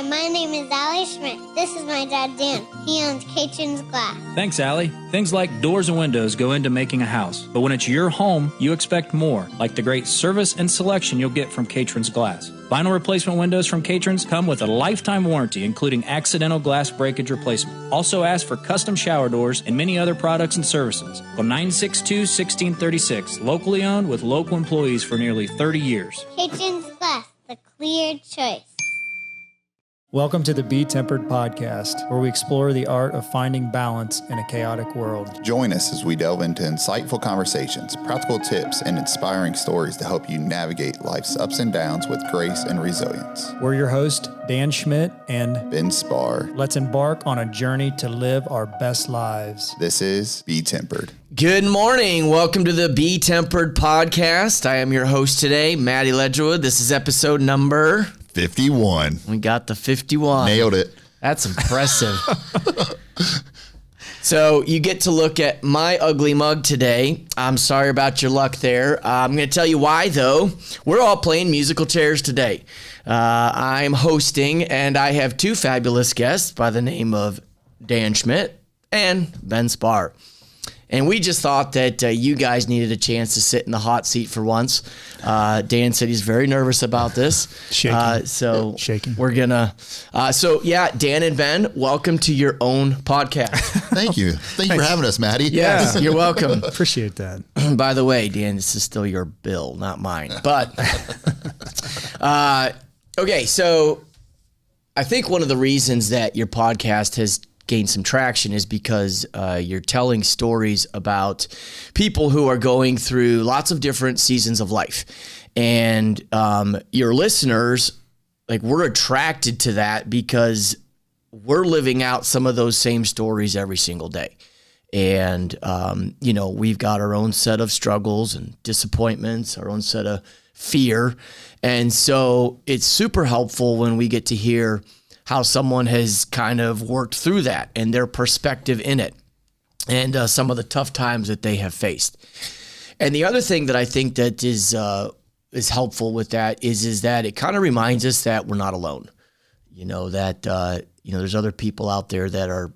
my name is Allie Schmidt. This is my dad, Dan. He owns Caitlin's Glass. Thanks, Allie. Things like doors and windows go into making a house. But when it's your home, you expect more, like the great service and selection you'll get from Caitlin's Glass. Vinyl replacement windows from Caitlin's come with a lifetime warranty, including accidental glass breakage replacement. Also ask for custom shower doors and many other products and services. Call 962-1636. Locally owned with local employees for nearly 30 years. Caitlin's Glass, the clear choice. Welcome to the BeTempered podcast, where we explore the art of finding balance in a chaotic world. Join us as we delve into insightful conversations, practical tips, and inspiring stories to help you navigate life's ups and downs with grace and resilience. We're your hosts, Dan Schmidt and Ben Spahr. Let's embark on a journey to live our best lives. This is BeTempered. Good morning. Welcome to the BeTempered podcast. I am your host today, Matty Ledgerwood. This is episode number 51. We got the 51. Nailed it. That's impressive. So you get to look at my ugly mug today. I'm sorry about your luck there. I'm going to tell you why, though. We're all playing musical chairs today. I'm hosting, and I have two fabulous guests by the name of Dan Schmidt and Ben Spahr. And we just thought that you guys needed a chance to sit in the hot seat for once. Dan said he's very nervous about this. Shaking. We're going to... Dan and Ben, welcome to your own podcast. Thank you. Thank you for having us, Matty. Yes, you're welcome. Appreciate that. By the way, Dan, this is still your bill, not mine. But, okay, so I think one of the reasons that your podcast has gain some traction is because you're telling stories about people who are going through lots of different seasons of life. And your listeners, like, we're attracted to that because we're living out some of those same stories every single day. And, we've got our own set of struggles and disappointments, our own set of fear. And so it's super helpful when we get to hear how someone has kind of worked through that and their perspective in it and some of the tough times that they have faced. And the other thing that I think that is helpful with that is that it kind of reminds us that we're not alone. There's other people out there that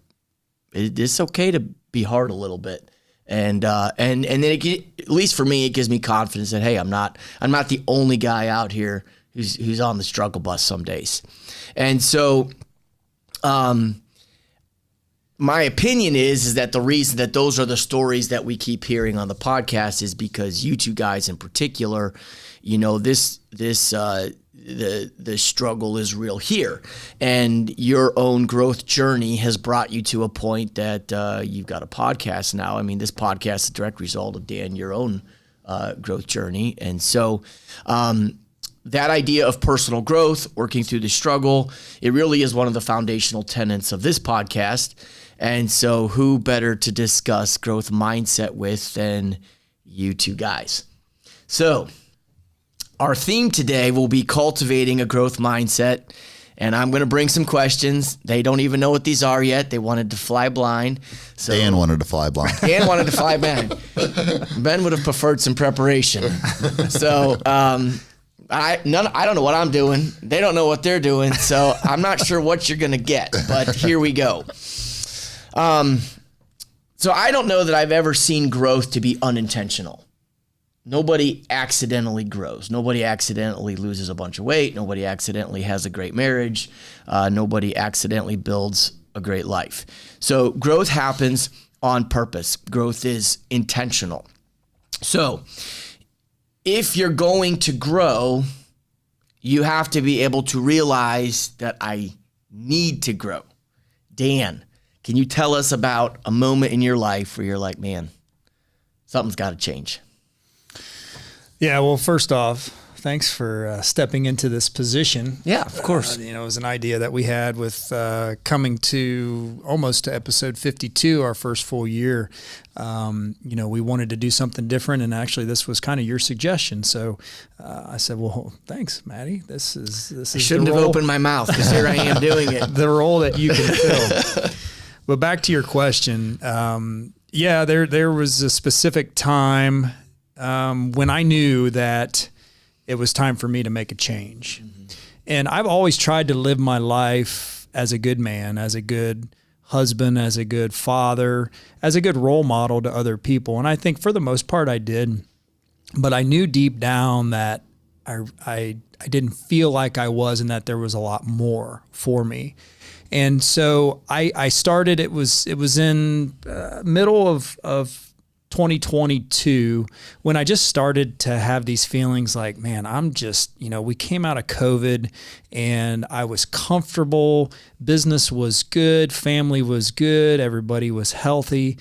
it's okay to be hard a little bit. And then at least for me, it gives me confidence that, hey, I'm not the only guy out here who's on the struggle bus some days. And so my opinion is that the reason that those are the stories that we keep hearing on the podcast is because you two guys in particular, the struggle is real here. And your own growth journey has brought you to a point that you've got a podcast now. I mean, this podcast is a direct result of, Dan, your own growth journey. And so that idea of personal growth, working through the struggle, it really is one of the foundational tenets of this podcast. And so who better to discuss growth mindset with than you two guys? So our theme today will be cultivating a growth mindset. And I'm going to bring some questions. They don't even know what these are yet. They wanted to fly blind. So Dan wanted to fly blind. Dan wanted to fly blind. Ben would have preferred some preparation. So, I don't know what I'm doing. They don't know what they're doing. So I'm not sure what you're going to get, but here we go. So I don't know that I've ever seen growth to be unintentional. Nobody accidentally grows. Nobody accidentally loses a bunch of weight. Nobody accidentally has a great marriage. Nobody accidentally builds a great life. So growth happens on purpose. Growth is intentional. So if you're going to grow, you have to be able to realize that I need to grow. Dan, can you tell us about a moment in your life where you're like, man, something's got to change? Yeah, well, first off, thanks for stepping into this position. Yeah, of course. It was an idea that we had with coming to almost to episode 52, our first full year. We wanted to do something different, and actually this was kind of your suggestion. So I said, well, thanks, Matty. This is I shouldn't have opened my mouth because here I am doing it. The role that you can fill. But back to your question. There was a specific time when I knew that it was time for me to make a change. Mm-hmm. And I've always tried to live my life as a good man, as a good husband, as a good father, as a good role model to other people. And I think for the most part I did, but I knew deep down that I didn't feel like I was, and that there was a lot more for me. And so I started, it was in middle of 2022 when I just started to have these feelings like, man, I'm just, we came out of COVID and I was comfortable. Business was good. Family was good. Everybody was healthy.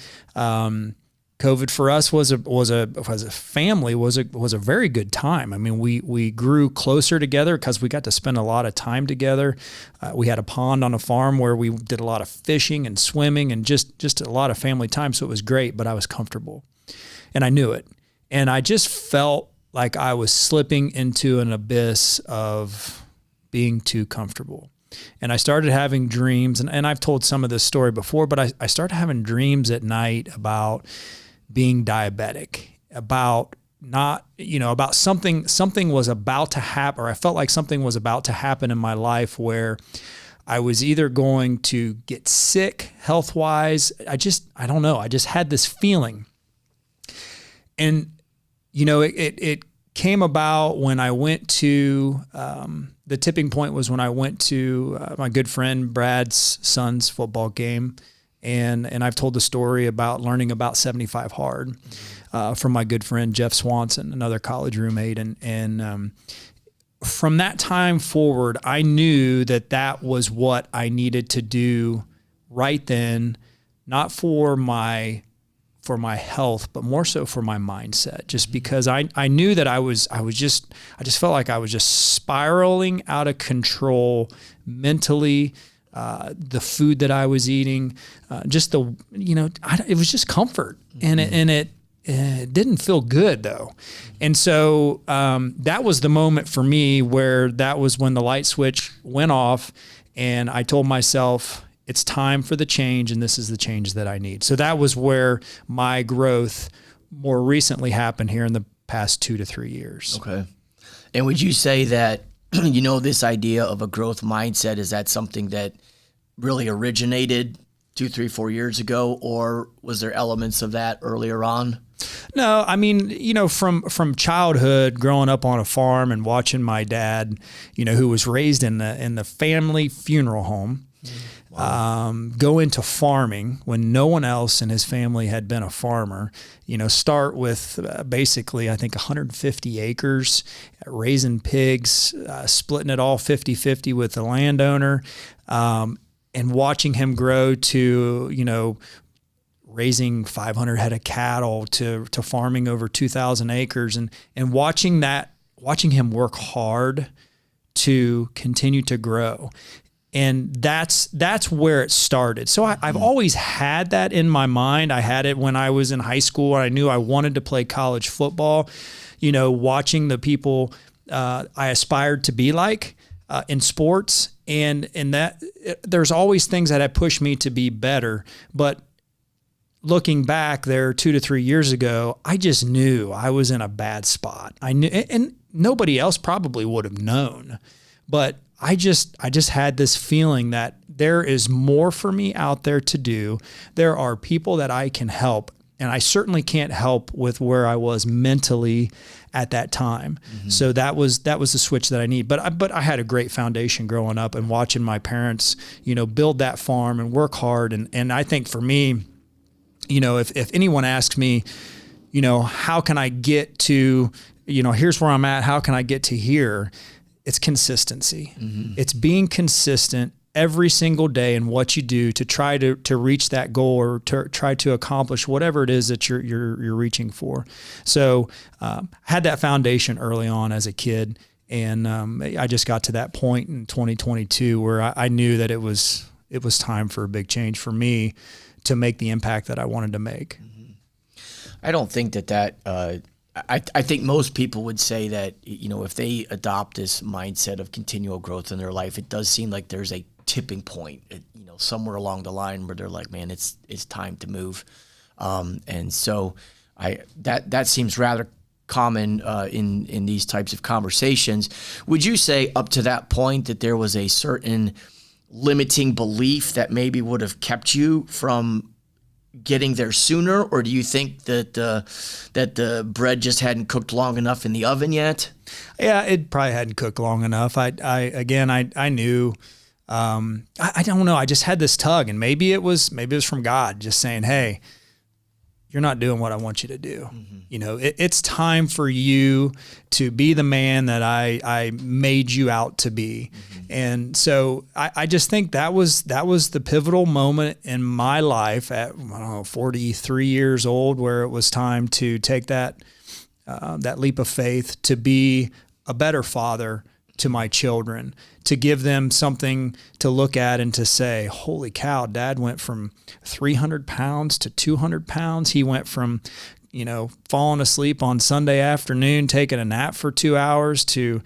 COVID for us was a family was a very good time. I mean, we grew closer together because we got to spend a lot of time together. We had a pond on a farm where we did a lot of fishing and swimming and just a lot of family time. So it was great, but I was comfortable and I knew it. And I just felt like I was slipping into an abyss of being too comfortable. And I started having dreams, and I've told some of this story before, but I started having dreams at night about being diabetic, about not, about something was about to happen, or I felt like something was about to happen in my life where I was either going to get sick health-wise. I don't know. I just had this feeling. And, it came about when I went to, the tipping point was when I went to my good friend Brad's son's football game. And I've told the story about learning about 75 hard from my good friend Jeff Swanson, another college roommate. And from that time forward, I knew that was what I needed to do right then, not for my health, but more so for my mindset, just because I knew that I just felt like I was just spiraling out of control mentally. The food that I was eating, it was just comfort, and it didn't feel good though. And so that was the moment for me where that was when the light switch went off, and I told myself, it's time for the change, and this is the change that I need. So that was where my growth more recently happened here in the past 2 to 3 years. Okay. And would you say that, this idea of a growth mindset, is that something that really originated 2, 3, 4 years ago, or was there elements of that earlier on? No, I mean, from childhood, growing up on a farm and watching my dad, who was raised in the family funeral home, go into farming when no one else in his family had been a farmer, start with basically, I think 150 acres, raising pigs, splitting it all 50-50 with the landowner, and watching him grow to, raising 500 head of cattle to farming over 2,000 acres and watching him work hard to continue to grow. And that's where it started. So I've always had that in my mind. I had it when I was in high school. I knew I wanted to play college football, watching the people I aspired to be like in sports. And that there's always things that have pushed me to be better. But looking back there 2 to 3 years ago, I just knew I was in a bad spot. I knew, and nobody else probably would have known, but I just had this feeling that there is more for me out there to do. There are people that I can help, and I certainly can't help with where I was mentally at that time. Mm-hmm. So that was the switch that I need. But I had a great foundation growing up and watching my parents, build that farm and work hard. And I think for me, if anyone asks me, how can I get to, here's where I'm at, how can I get to here? It's consistency. Mm-hmm. It's being consistent every single day in what you do to try to reach that goal or to try to accomplish whatever it is that you're reaching for. So had that foundation early on as a kid, and I just got to that point in 2022 where I knew that it was time for a big change for me to make the impact that I wanted to make. Mm-hmm. I don't think that I think most people would say that, if they adopt this mindset of continual growth in their life, it does seem like there's a tipping point, somewhere along the line where they're like, man, it's time to move. And so that seems rather common in these types of conversations. Would you say up to that point that there was a certain limiting belief that maybe would have kept you from getting there sooner, or do you think that the bread just hadn't cooked long enough in the oven yet? Yeah, it probably hadn't cooked long enough. I knew. I don't know. I just had this tug, and maybe it was from God just saying, "Hey, you're not doing what I want you to do. Mm-hmm. You know, it's time for you to be the man that I made you out to be." Mm-hmm. And so I just think that was the pivotal moment in my life at, 43 years old, where it was time to take that leap of faith to be a better father to my children, to give them something to look at and to say, holy cow, Dad went from 300 pounds to 200 pounds. He went from, falling asleep on Sunday afternoon, taking a nap for 2 hours, to,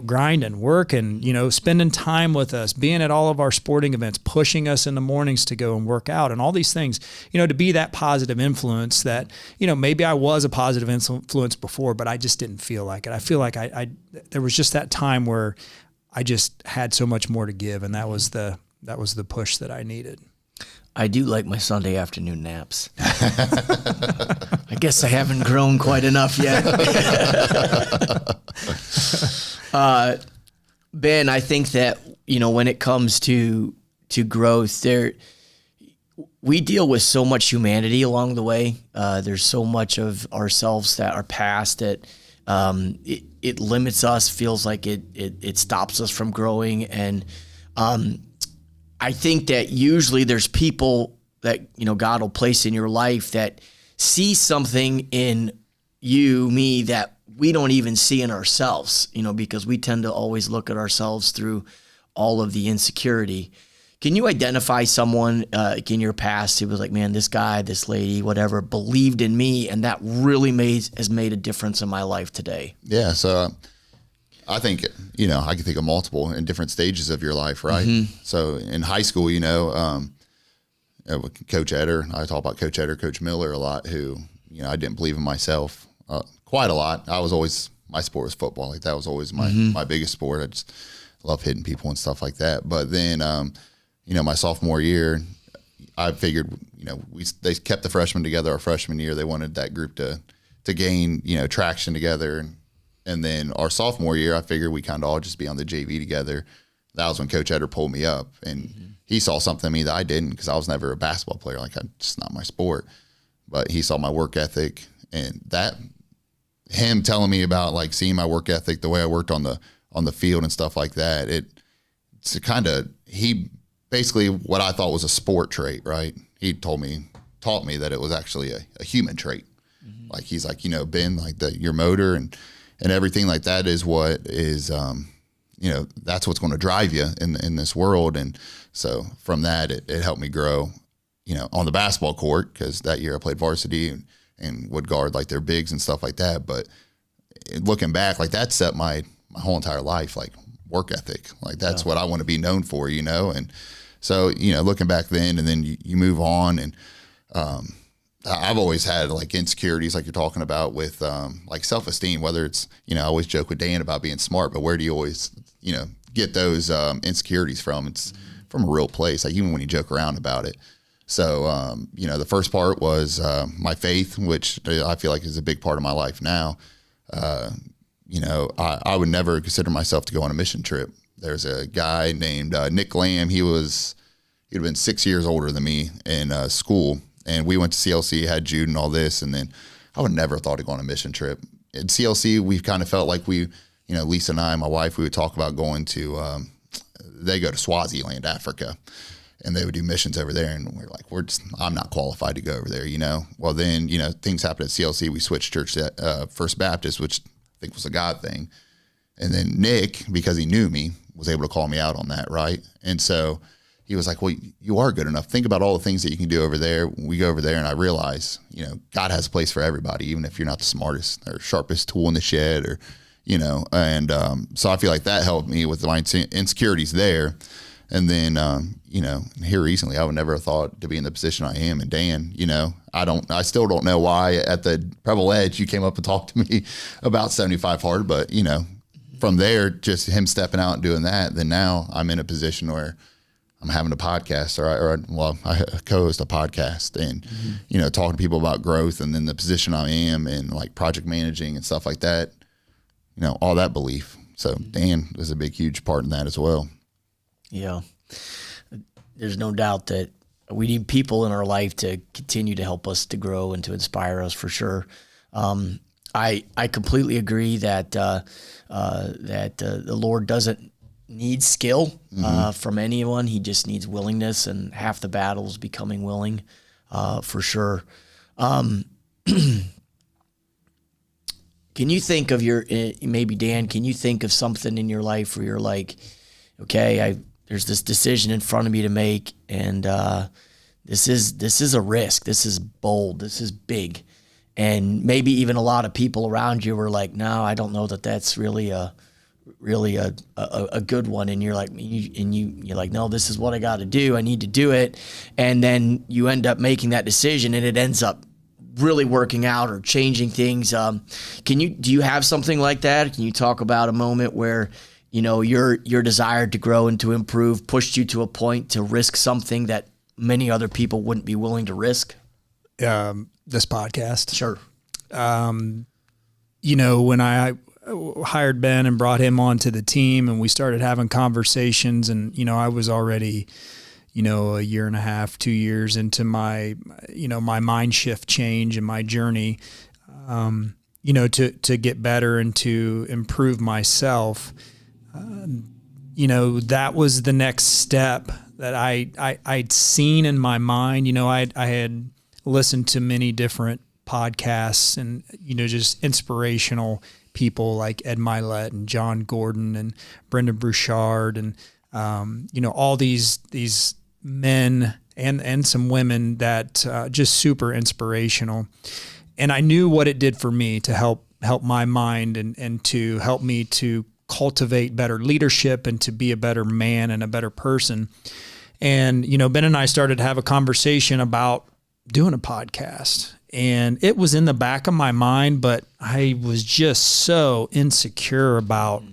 grind and work and, spending time with us, being at all of our sporting events, pushing us in the mornings to go and work out and all these things, to be that positive influence that, maybe I was a positive influence before, but I just didn't feel like it. I feel like there was just that time where I just had so much more to give. And that was the push that I needed. I do like my Sunday afternoon naps. I guess I haven't grown quite enough yet. Ben, I think that, when it comes to growth, we deal with so much humanity along the way. There's so much of ourselves that are past that it limits us, feels like it stops us from growing. And I think that usually there's people that, God will place in your life that see something in you, me, that we don't even see in ourselves, because we tend to always look at ourselves through all of the insecurity. Can you identify someone in your past who was like, man, this guy, this lady, whatever, believed in me, and that really has made a difference in my life today? Yeah, so I think, I can think of multiple in different stages of your life, right? Mm-hmm. So in high school, Coach Eder, I talk about Coach Eder, Coach Miller a lot, who, I didn't believe in myself quite a lot. My sport was football. Like that was always my biggest sport. I just love hitting people and stuff like that. But then, my sophomore year, I figured, they kept the freshmen together our freshman year. They wanted that group to gain, traction together. And then our sophomore year, I figured we kind of all just be on the JV together. That was when Coach Eder pulled me up, and he saw something in me that I didn't, because I was never a basketball player. Like, it's not my sport. But he saw my work ethic, and him telling me about like seeing my work ethic, the way I worked on the field and stuff like that. He basically, what I thought was a sport trait, right? He taught me that it was actually a human trait. Mm-hmm. Like, he's like, Ben, like your motor and everything like that is what is, that's what's going to drive you in this world. And so from that, it helped me grow, on the basketball court, because that year I played varsity and would guard like their bigs and stuff like that. But looking back, like that set my whole entire life, like work ethic, like that's what I want to be known for, and so, looking back then, and then you move on, and I've always had like insecurities, like you're talking about, with like self-esteem, whether it's, I always joke with Dan about being smart, but where do you always, get those insecurities from? It's from a real place, like even when you joke around about it. So, the first part was my faith, which I feel like is a big part of my life now. I would never consider myself to go on a mission trip. There's a guy named Nick Lamb. He'd have been 6 years older than me in school. And we went to CLC, had Jude and all this. And then I would never have thought of going on a mission trip. At CLC, we kind of felt like Lisa and I, my wife, we would talk about going to, they go to Swaziland, Africa. And they would do missions over there. And we're like, I'm not qualified to go over there, Well, then, things happened at CLC. We switched church to First Baptist, which I think was a God thing. And then Nick, because he knew me, was able to call me out on that, right? And so he was like, well, you are good enough. Think about all the things that you can do over there. We go over there, and I realize, God has a place for everybody, even if you're not the smartest or sharpest tool in the shed, or, and so I feel like that helped me with my insecurities there. And then, here recently, I would never have thought to be in the position I am. And Dan, I still don't know why at the Pebble Edge you came up and talked to me about 75 hard, but from there, just him stepping out and doing that, then now I'm in a position where I'm having a podcast I co-host a podcast and, talking to people about growth, and then the position I am in, like project managing and stuff like that, all that belief. So Dan is a big, huge part in that as well. Yeah. There's no doubt that we need people in our life to continue to help us to grow and to inspire us, for sure. I completely agree that the Lord doesn't need skill from anyone. He just needs willingness, and half the battle is becoming willing, for sure. Can you think of maybe Dan, can you think of something in your life where you're like, okay, there's this decision in front of me to make, and this is a risk. This is bold. This is big. And maybe even a lot of people around you were like, no, I don't know that that's really a good one. And you're like, you're like, no, this is what I got to do. I need to do it. And then you end up making that decision, and it ends up really working out or changing things. Do you have something like that? Can you talk about a moment where, your desire to grow and to improve pushed you to a point to risk something that many other people wouldn't be willing to risk? This podcast. Sure. When I hired Ben and brought him onto the team, and we started having conversations, and, I was already, a year and a half, 2 years into my, my mind shift change and my journey, to get better and to improve myself. That was the next step that I'd seen in my mind. I had listened to many different podcasts and, just inspirational people like Ed Milet and John Gordon and Brendan Burchard and, all these men and some women that just super inspirational. And I knew what it did for me to help my mind and to help me to cultivate better leadership and to be a better man and a better person. And, Ben and I started to have a conversation about doing a podcast, and it was in the back of my mind, but I was just so insecure about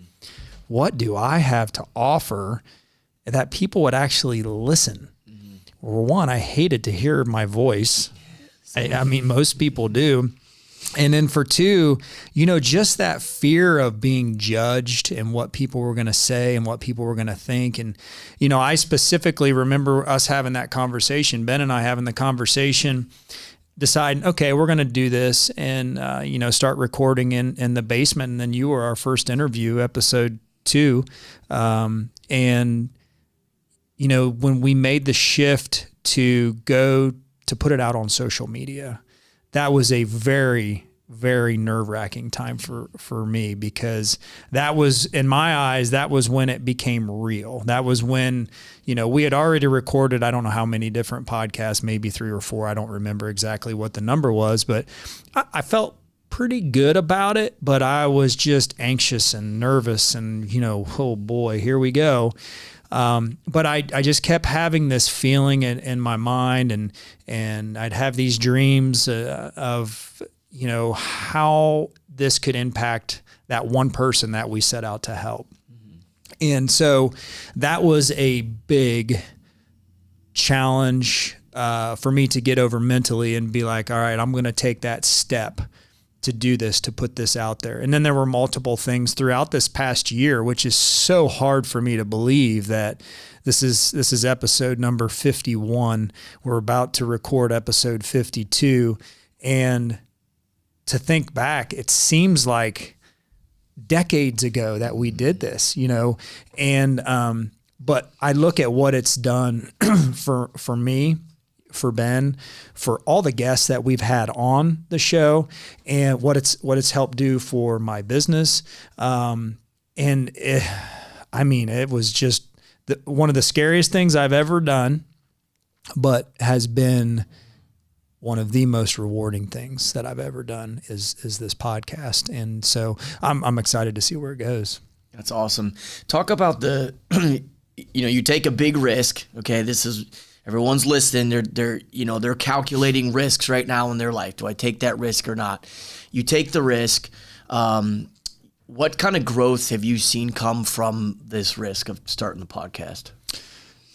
what do I have to offer that people would actually listen. Well, one, I hated to hear my voice. I mean, most people do. And then for two, just that fear of being judged and what people were going to say and what people were going to think. And, I specifically remember us having that conversation, Ben and I having the conversation, deciding, okay, we're going to do this and, start recording in the basement. And then you were our first interview, episode 2. When we made the shift to go to put it out on social media, that was a very, very nerve-wracking time for me, because that was, in my eyes, that was when it became real. That was when, we had already recorded, I don't know how many different podcasts, maybe 3 or 4. I don't remember exactly what the number was, but I felt pretty good about it, but I was just anxious and nervous and, oh boy, here we go. But I just kept having this feeling in my mind, and I'd have these dreams of, how this could impact that one person that we set out to help. And so that was a big challenge for me to get over mentally and be like, all right, I'm going to take that step to do this, to put this out there. And then there were multiple things throughout this past year, which is so hard for me to believe that this is episode number 51. We're about to record episode 52. And to think back, it seems like decades ago that we did this, and, but I look at what it's done for me, for Ben, for all the guests that we've had on the show, and what it's helped do for my business. It was just one of the scariest things I've ever done, but has been one of the most rewarding things that I've ever done is this podcast. And so I'm excited to see where it goes. That's awesome. Talk about you take a big risk. Okay, this is everyone's listening. They're calculating risks right now in their life. Do I take that risk or not? You take the risk. What kind of growth have you seen come from this risk of starting the podcast?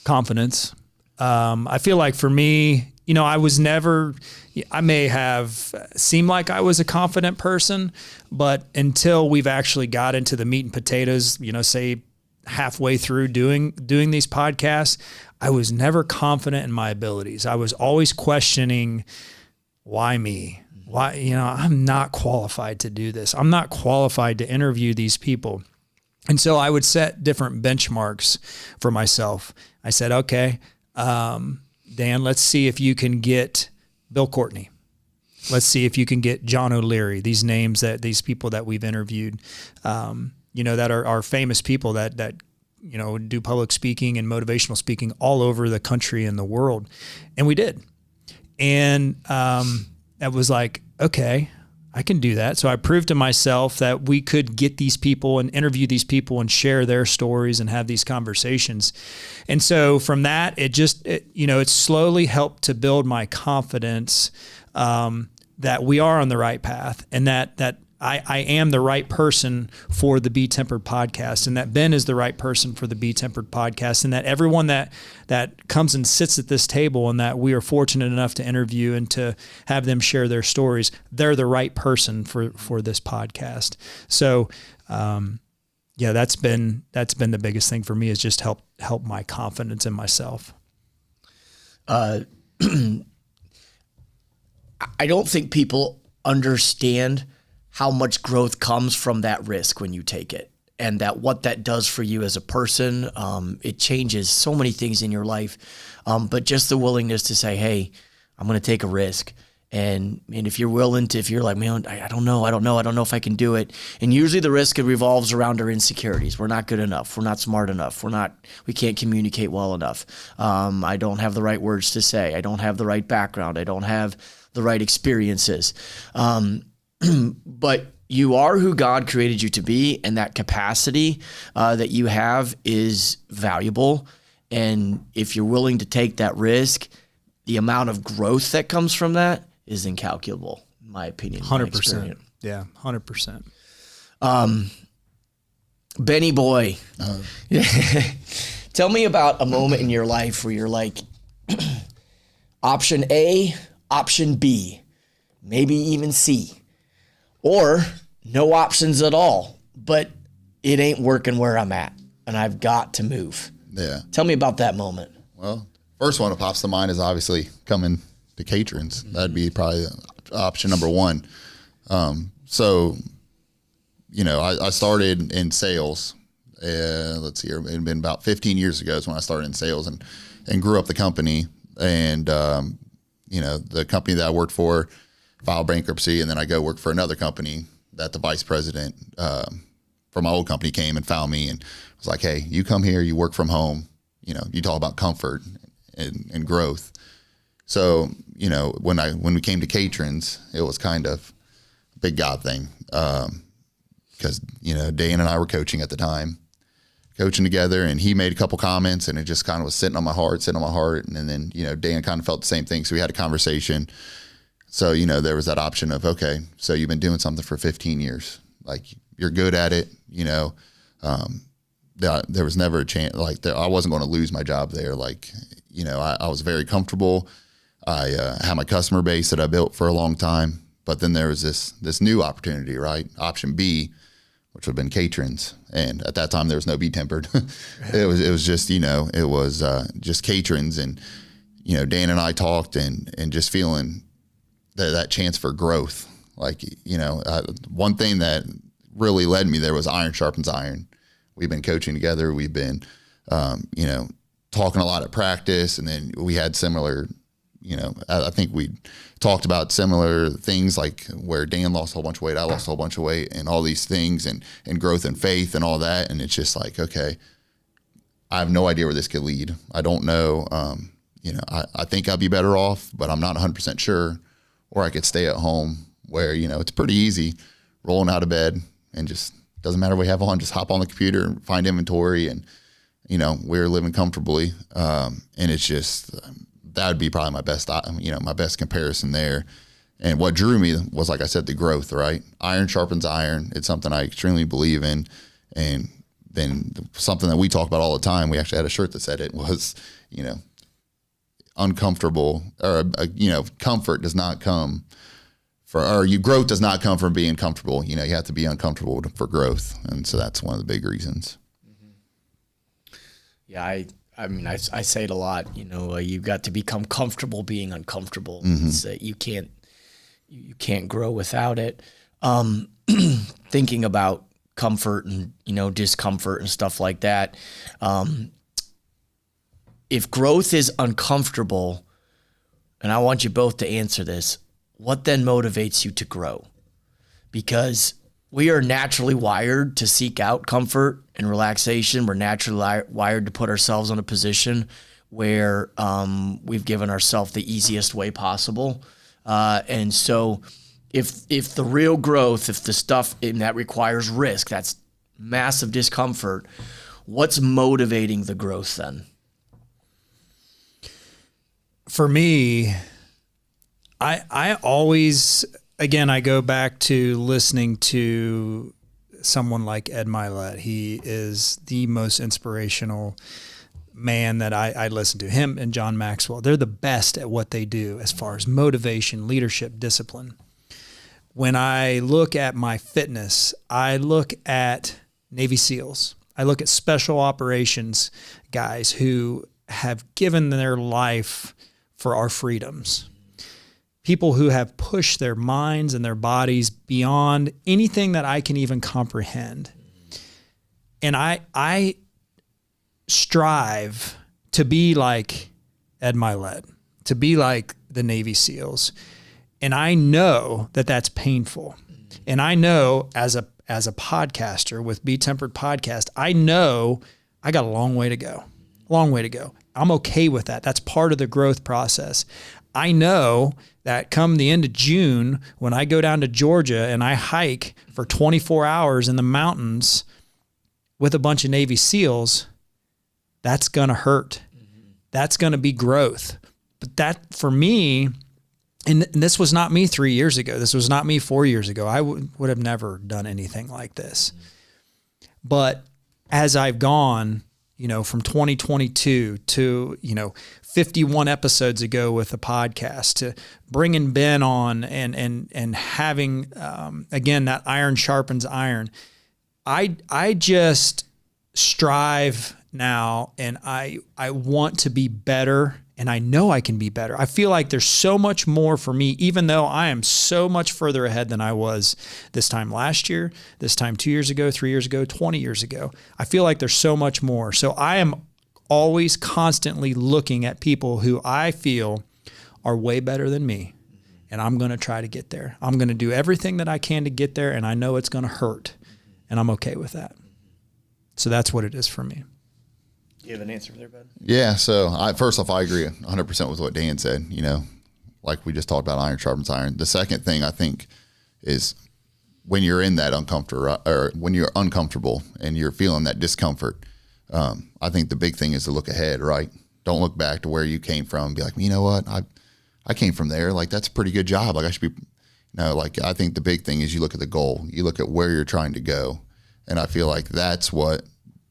Confidence. I feel like for me, I may have seemed like I was a confident person, but until we've actually got into the meat and potatoes, say halfway through doing these podcasts, I was never confident in my abilities. I was always questioning, why me? Why, I'm not qualified to do this. I'm not qualified to interview these people. And so I would set different benchmarks for myself. I said, okay, Dan, let's see if you can get Bill Courtney. Let's see if you can get John O'Leary, these people that we've interviewed, that are famous people that do public speaking and motivational speaking all over the country and the world. And we did. And it was like, okay, I can do that. So I proved to myself that we could get these people and interview these people and share their stories and have these conversations. And so from that, it slowly helped to build my confidence that we are on the right path, and that I am the right person for the BeTempered podcast, and that Ben is the right person for the BeTempered podcast, and that everyone that comes and sits at this table and that we are fortunate enough to interview and to have them share their stories, they're the right person for this podcast. So, that's been the biggest thing for me, is just help my confidence in myself. I don't think people understand how much growth comes from that risk when you take it, and that what that does for you as a person. It changes so many things in your life. But just the willingness to say, hey, I'm going to take a risk. And if you're willing to, if you're like, man, I don't know if I can do it. And usually the risk revolves around our insecurities. We're not good enough. We're not smart enough. We can't communicate well enough. I don't have the right words to say. I don't have the right background. I don't have the right experiences. But you are who God created you to be, and that capacity that you have is valuable. And if you're willing to take that risk, the amount of growth that comes from that is incalculable, in my opinion. 100%. Yeah, 100%. Benny boy, tell me about a moment in your life where you're like, option A, option B, maybe even C. Or no options at all, but it ain't working where I'm at, and I've got to move. Yeah. Tell me about that moment. Well, first one that pops to mind is obviously coming to Catrins. That'd be probably option number one. I started in sales. Let's see, it had been about 15 years ago is when I started in sales and grew up the company. And, the company that I worked for filed bankruptcy, and then I go work for another company that the vice president from my old company came and found me and was like, hey, you come here, you work from home, you talk about comfort and growth. So, when we came to Catrins, it was kind of a big God thing because, Dan and I were coaching at the time, coaching together, and he made a couple comments, and it just kind of was sitting on my heart. And then, Dan kind of felt the same thing. So we had a conversation. So, there was that option of, okay, so you've been doing something for 15 years. Like, you're good at it, there was never a chance, I wasn't going to lose my job there. I was very comfortable. I had my customer base that I built for a long time. But then there was this new opportunity, right? Option B, which would have been Catrins. And at that time, there was no BeTempered. It was just, it was just Catrins. And, Dan and I talked and just feeling that chance for growth. One thing that really led me there was iron sharpens iron. We've been coaching together. We've been, talking a lot at practice, and then we had similar, I think we talked about similar things, like where Dan lost a whole bunch of weight, I lost a whole bunch of weight, and all these things, and growth and faith and all that. And it's just like, okay, I have no idea where this could lead. I don't know. I think I'd be better off, but I'm not 100% sure. Or I could stay at home where, it's pretty easy rolling out of bed and just doesn't matter what we have on, just hop on the computer and find inventory and we're living comfortably. And it's just, that would be probably my best, my best comparison there. And what drew me was, like I said, the growth, right? Iron sharpens iron. It's something I extremely believe in. And then something that we talk about all the time, we actually had a shirt that said it, was, uncomfortable, or, comfort does not come growth does not come from being comfortable. You have to be uncomfortable for growth. And so that's one of the big reasons. Yeah, I mean, I say it a lot. You've got to become comfortable being uncomfortable. It's, you can't grow without it. Thinking about comfort and discomfort and stuff like that. If growth is uncomfortable, and I want you both to answer this, what then motivates you to grow? Because we are naturally wired to seek out comfort and relaxation. We're naturally wired to put ourselves in a position where we've given ourselves the easiest way possible. And so if the real growth, if the stuff that requires risk, that's massive discomfort, what's motivating the growth then? For me, I always, again, I go back to listening to someone like Ed Milet. He is the most inspirational man that I listen to. Him and John Maxwell, they're the best at what they do as far as motivation, leadership, discipline. When I look at my fitness, I look at Navy SEALs. I look at special operations guys who have given their life for our freedoms. People who have pushed their minds and their bodies beyond anything that I can even comprehend. And I strive to be like Ed Milet, to be like the Navy SEALs. And I know that that's painful. And I know as a podcaster with BeTempered podcast, I know I got a long way to go. Long way to go. I'm okay with that. That's part of the growth process. I know that come the end of June, when I go down to Georgia and I hike for 24 hours in the mountains with a bunch of Navy SEALs, that's going to hurt. That's going to be growth. But that, for me, and this was not me 3 years ago. This was not me 4 years ago. I would have never done anything like this. But as I've gone, from 2022 to, 51 episodes ago with the podcast, to bringing Ben on and having, again, that iron sharpens iron. I just strive now, and I want to be better, and I know I can be better. I feel like there's so much more for me, even though I am so much further ahead than I was this time last year, this time 2 years ago, 3 years ago, 20 years ago. I feel like there's so much more. So I am always constantly looking at people who I feel are way better than me, and I'm going to try to get there. I'm going to do everything that I can to get there, and I know it's going to hurt, and I'm okay with that. So that's what it is for me. You have an answer there, Ben? Yeah. So first off, I agree 100% with what Dan said, like we just talked about, iron sharpens iron. The second thing I think is when you're in that uncomfortable, or when you're uncomfortable and you're feeling that discomfort, I think the big thing is to look ahead, right? Don't look back to where you came from and be like, you know what? I came from there. Like, that's a pretty good job. Like, I should be, I think the big thing is you look at the goal, you look at where you're trying to go. And I feel like that's what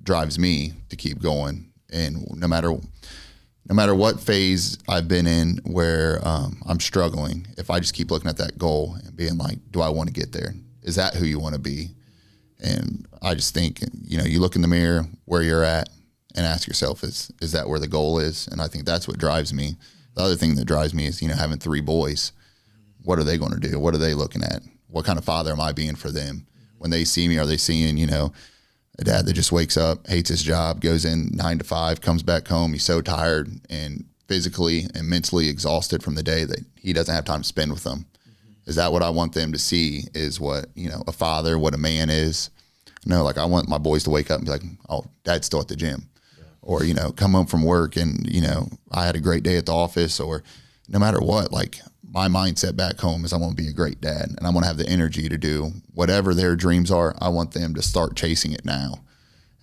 drives me to keep going. And no matter what phase I've been in where I'm struggling, if I just keep looking at that goal and being like, do I want to get there? Is that who you want to be? And I just think, you look in the mirror where you're at and ask yourself, is that where the goal is? And I think that's what drives me. The other thing that drives me is, having 3 boys. What are they going to do? What are they looking at? What kind of father am I being for them? When they see me, are they seeing, a dad that just wakes up, hates his job, goes in 9 to 5, comes back home, he's so tired and physically and mentally exhausted from the day that he doesn't have time to spend with them? Is that what I want them to see, is what, a father, what a man is? No, like, I want my boys to wake up and be like, oh, Dad's still at the gym. Yeah. Or, come home from work and, I had a great day at the office, or no matter what, like, my mindset back home is I want to be a great dad, and I want to have the energy to do whatever their dreams are. I want them to start chasing it now.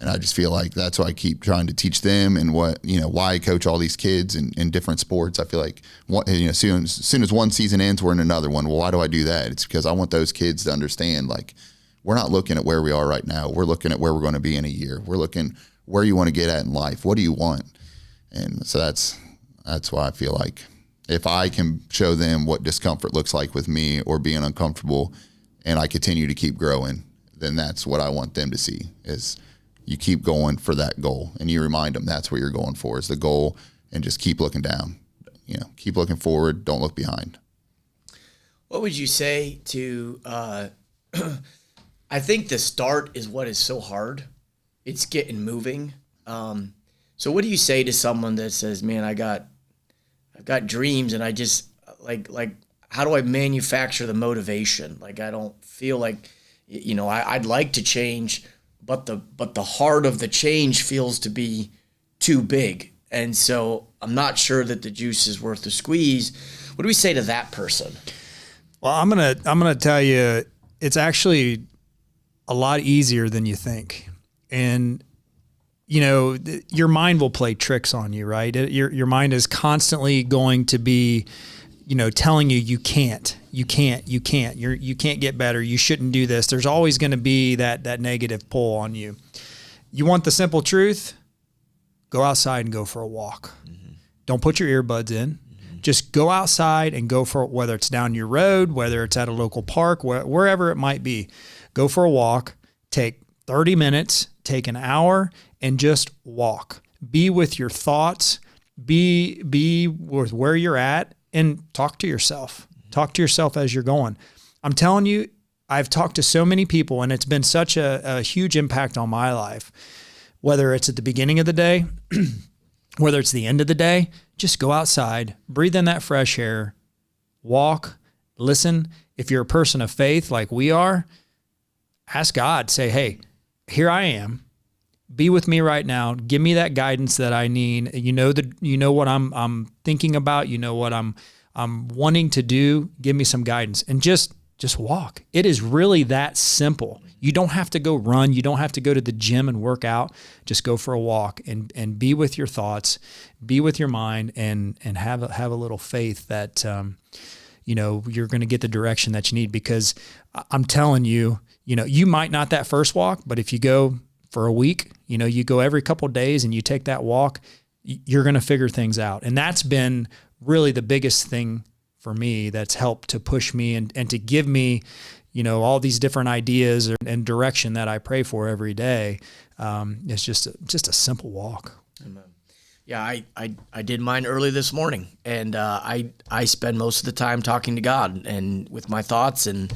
And I just feel like that's why I keep trying to teach them, and why I coach all these kids in different sports. I feel like as soon as one season ends, we're in another one. Well, why do I do that? It's because I want those kids to understand, like, we're not looking at where we are right now. We're looking at where we're going to be in a year. We're looking where you want to get at in life. What do you want? And so that's why I feel like if I can show them what discomfort looks like with me or being uncomfortable, and I continue to keep growing, then that's what I want them to see is you keep going for that goal, and you remind them that's what you're going for is the goal, and just keep looking down, keep looking forward. Don't look behind. What would you say to, I think the start is what is so hard. It's getting moving. So what do you say to someone that says, man, I've got dreams, and I just like, how do I manufacture the motivation? Like, I don't feel like, I'd like to change, but the heart of the change feels to be too big. And so I'm not sure that the juice is worth the squeeze. What do we say to that person? Well, I'm gonna tell you, it's actually a lot easier than you think. And your mind will play tricks on you, right? Your mind is constantly going to be, telling you you can't get better. You shouldn't do this. There's always going to be that negative pull on you. You want the simple truth? Go outside and go for a walk. Mm-hmm. Don't put your earbuds in. Mm-hmm. Just go outside and go for, whether it's down your road, whether it's at a local park, wherever it might be. Go for a walk. Take 30 minutes, take an hour, and just walk. Be with your thoughts. Be with where you're at, and talk to yourself. Talk to yourself as you're going. I'm telling you, I've talked to so many people, and it's been such a huge impact on my life. Whether it's at the beginning of the day, whether it's the end of the day, just go outside, breathe in that fresh air, walk, listen. If you're a person of faith like we are, ask God, say, hey, here I am. Be with me right now. Give me that guidance that I need. You know what I'm thinking about. You know what I'm wanting to do. Give me some guidance, and just walk. It is really that simple. You don't have to go run. You don't have to go to the gym and work out. Just go for a walk and be with your thoughts, be with your mind, and have a little faith that you're going to get the direction that you need. Because I'm telling you, you might not that first walk, but if you go for a week, you go every couple of days and you take that walk, you're going to figure things out. And that's been really the biggest thing for me that's helped to push me and to give me, all these different ideas and direction that I pray for every day. It's just a simple walk. Amen. Yeah, I did mine early this morning, and I spend most of the time talking to God and with my thoughts, and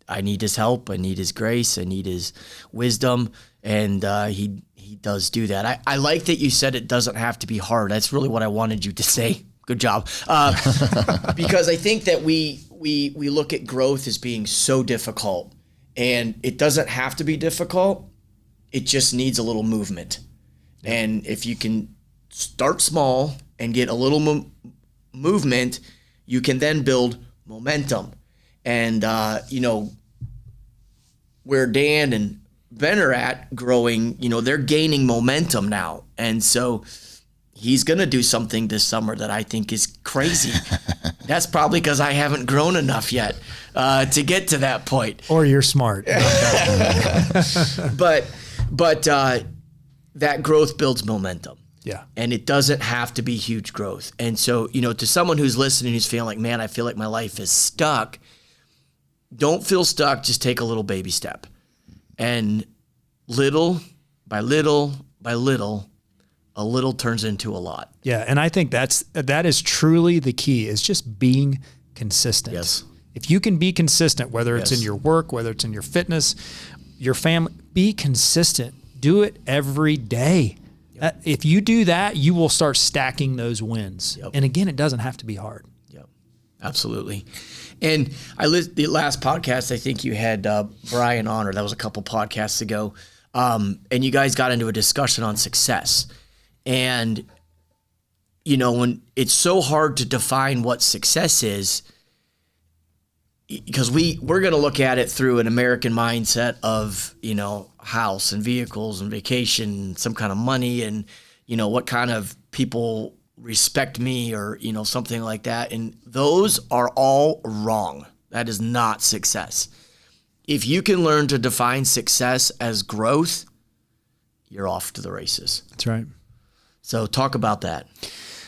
I need His help, I need His grace, I need His wisdom, and He does do that. I like that you said it doesn't have to be hard. That's really what I wanted you to say. Good job, because I think that we look at growth as being so difficult, and it doesn't have to be difficult. It just needs a little movement. And if you can start small and get a little movement, you can then build momentum. And, where Dan and Ben are at growing, they're gaining momentum now. And so he's going to do something this summer that I think is crazy. That's probably because I haven't grown enough yet to get to that point. Or you're smart. But that growth builds momentum. Yeah. And it doesn't have to be huge growth. And so, to someone who's listening, who's feeling like, man, I feel like my life is stuck. Don't feel stuck. Just take a little baby step. And little by little by little, a little turns into a lot. Yeah. And I think that is truly the key, is just being consistent. Yes. If you can be consistent, whether it's in your work, whether it's in your fitness, your family, be consistent. Do it every day. Yep. If you do that, you will start stacking those wins. Yep. And again, it doesn't have to be hard. Yep, absolutely. And the last podcast, I think you had Brian on, or that was a couple podcasts ago, and you guys got into a discussion on success. And, when it's so hard to define what success is, because we're going to look at it through an American mindset of, house and vehicles and vacation, some kind of money, and, what kind of people respect me or, something like that. And those are all wrong. That is not success. If you can learn to define success as growth, you're off to the races. That's right. So talk about that.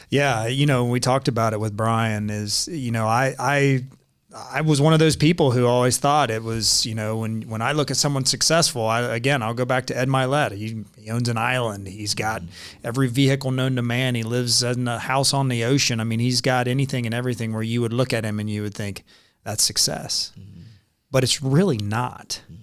Yeah, we talked about it with Brian is, I was one of those people who always thought it was, when I look at someone successful, I'll go back to Ed Milet. He owns an island. He's got every vehicle known to man. He lives in a house on the ocean. I mean, he's got anything and everything where you would look at him and you would think that's success. Mm-hmm. But it's really not. Mm-hmm.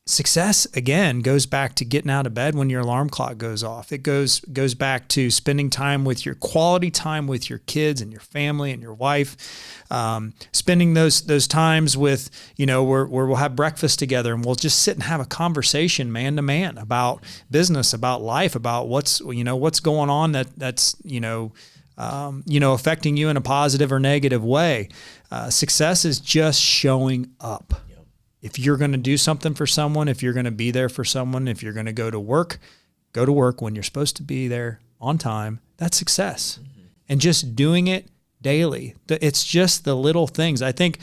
Success, again, goes back to getting out of bed when your alarm clock goes off. It goes back to spending time with your quality time with your kids and your family and your wife. Spending those times with, where we'll have breakfast together and we'll just sit and have a conversation man to man about business, about life, about what's going on that's affecting you in a positive or negative way. Success is just showing up. If you're going to do something for someone, if you're going to be there for someone, if you're going to go to work when you're supposed to be there on time, that's success. Mm-hmm. And just doing it daily. It's just the little things. I think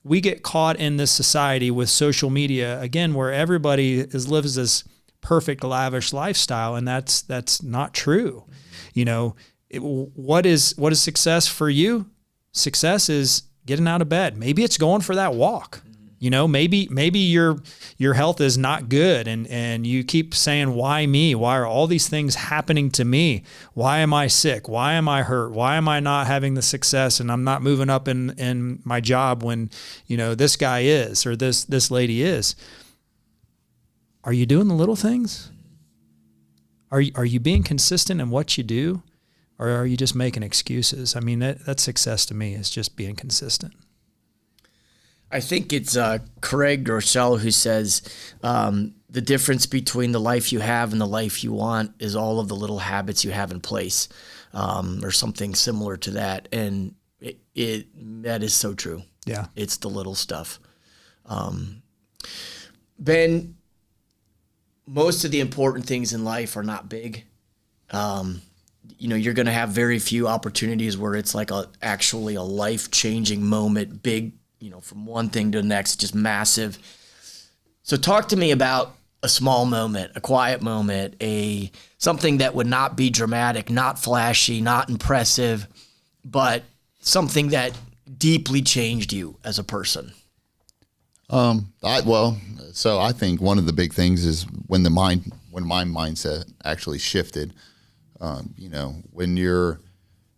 we get caught in this society with social media, again, where everybody lives this perfect, lavish lifestyle, and that's not true. What is success for you? Success is getting out of bed. Maybe it's going for that walk. Maybe your health is not good and you keep saying, why me? Why are all these things happening to me? Why am I sick? Why am I hurt? Why am I not having the success and I'm not moving up in my job when, this guy is or this lady is? Are you doing the little things? Are you being consistent in what you do? Or are you just making excuses? I mean, that's success to me is just being consistent. I think it's Craig Rochelle who says the difference between the life you have and the life you want is all of the little habits you have in place, or something similar to that. And that is so true. Yeah. It's the little stuff. Ben, most of the important things in life are not big. You're going to have very few opportunities where it's like actually a life-changing moment, big, from one thing to the next, just massive. So talk to me about a small moment, a quiet moment, something that would not be dramatic, not flashy, not impressive, but something that deeply changed you as a person. So I think one of the big things is when my mindset actually shifted. When you're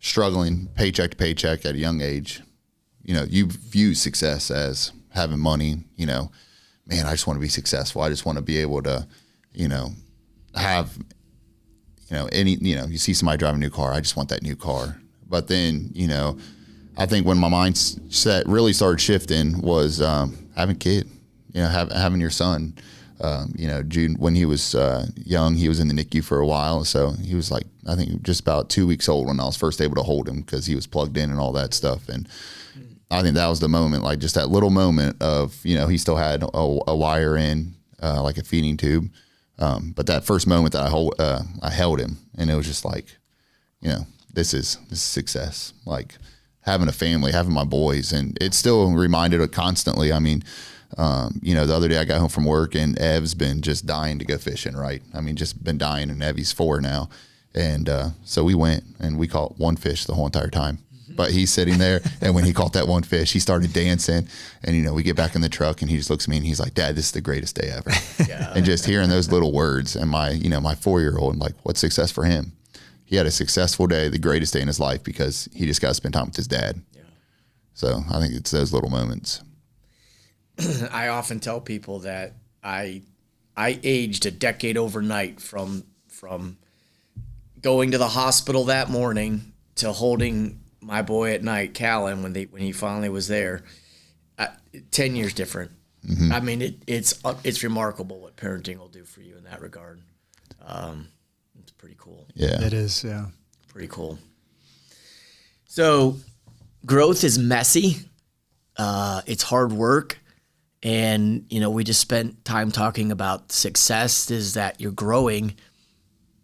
struggling paycheck to paycheck at a young age, you view success as having money, man, I just want to be successful. I just want to be able to, have, you see somebody driving a new car. I just want that new car. But then, I think when my mindset really started shifting was having a kid, having your son. June, when he was young, he was in the NICU for a while. So he was like, I think just about 2 weeks old when I was first able to hold him because he was plugged in and all that stuff. And I think that was the moment, like just that little moment of, he still had a wire in, like a feeding tube. But that first moment that I held him, and it was just like, this is success. Like having a family, having my boys, and it's still reminded of constantly. I mean, the other day I got home from work and Ev's been just dying to go fishing, right? I mean, just been dying, and Evie's 4 now. And so we went and we caught one fish the whole entire time. But he's sitting there, and when he caught that one fish, he started dancing. And, we get back in the truck, and he just looks at me, and he's like, Dad, this is the greatest day ever. Yeah. And just hearing those little words, and my 4-year-old, like, what's success for him? He had a successful day, the greatest day in his life, because he just got to spend time with his dad. Yeah. So I think it's those little moments. I often tell people that I aged a decade overnight from going to the hospital that morning to holding my boy at night, Callan, when he finally was there. 10 years different. Mm-hmm. I mean, it's remarkable what parenting will do for you in that regard. It's pretty cool. Yeah, it is. Yeah, pretty cool. So, growth is messy. it's hard work. And, we just spent time talking about success is that you're growing.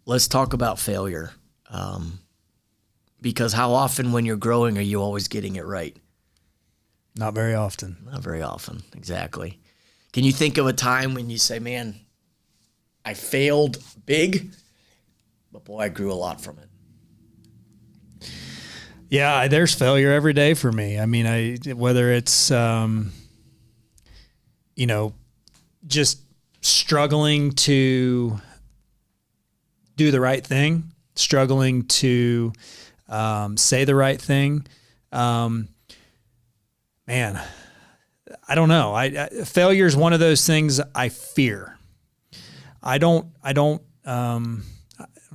Let's talk about failure. Because how often when you're growing are you always getting it right? Not very often. Not very often, exactly. Can you think of a time when you say, man, I failed big, but boy, I grew a lot from it? Yeah, there's failure every day for me. I mean, whether it's, just struggling to do the right thing, struggling to say the right thing. Man, I don't know. Failure is one of those things I fear. I don't know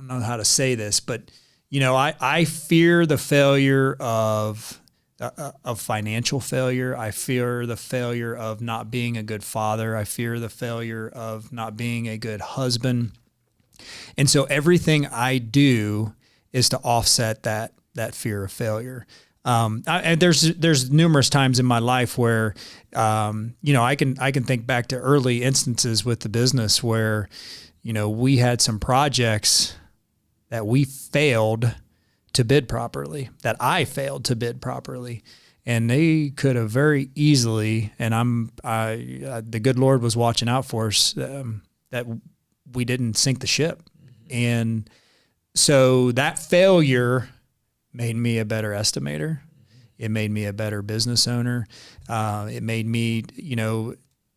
how to say this, but I fear the failure of financial failure. I fear the failure of not being a good father. I fear the failure of not being a good husband. And so everything I do is to offset that fear of failure. And there's numerous times in my life where, I can think back to early instances with the business where, we had some projects that we failed to bid properly, that I failed to bid properly. And they could have very easily, and the good Lord was watching out for us, that we didn't sink the ship. And so that failure made me a better estimator. It made me a better business owner. It made me,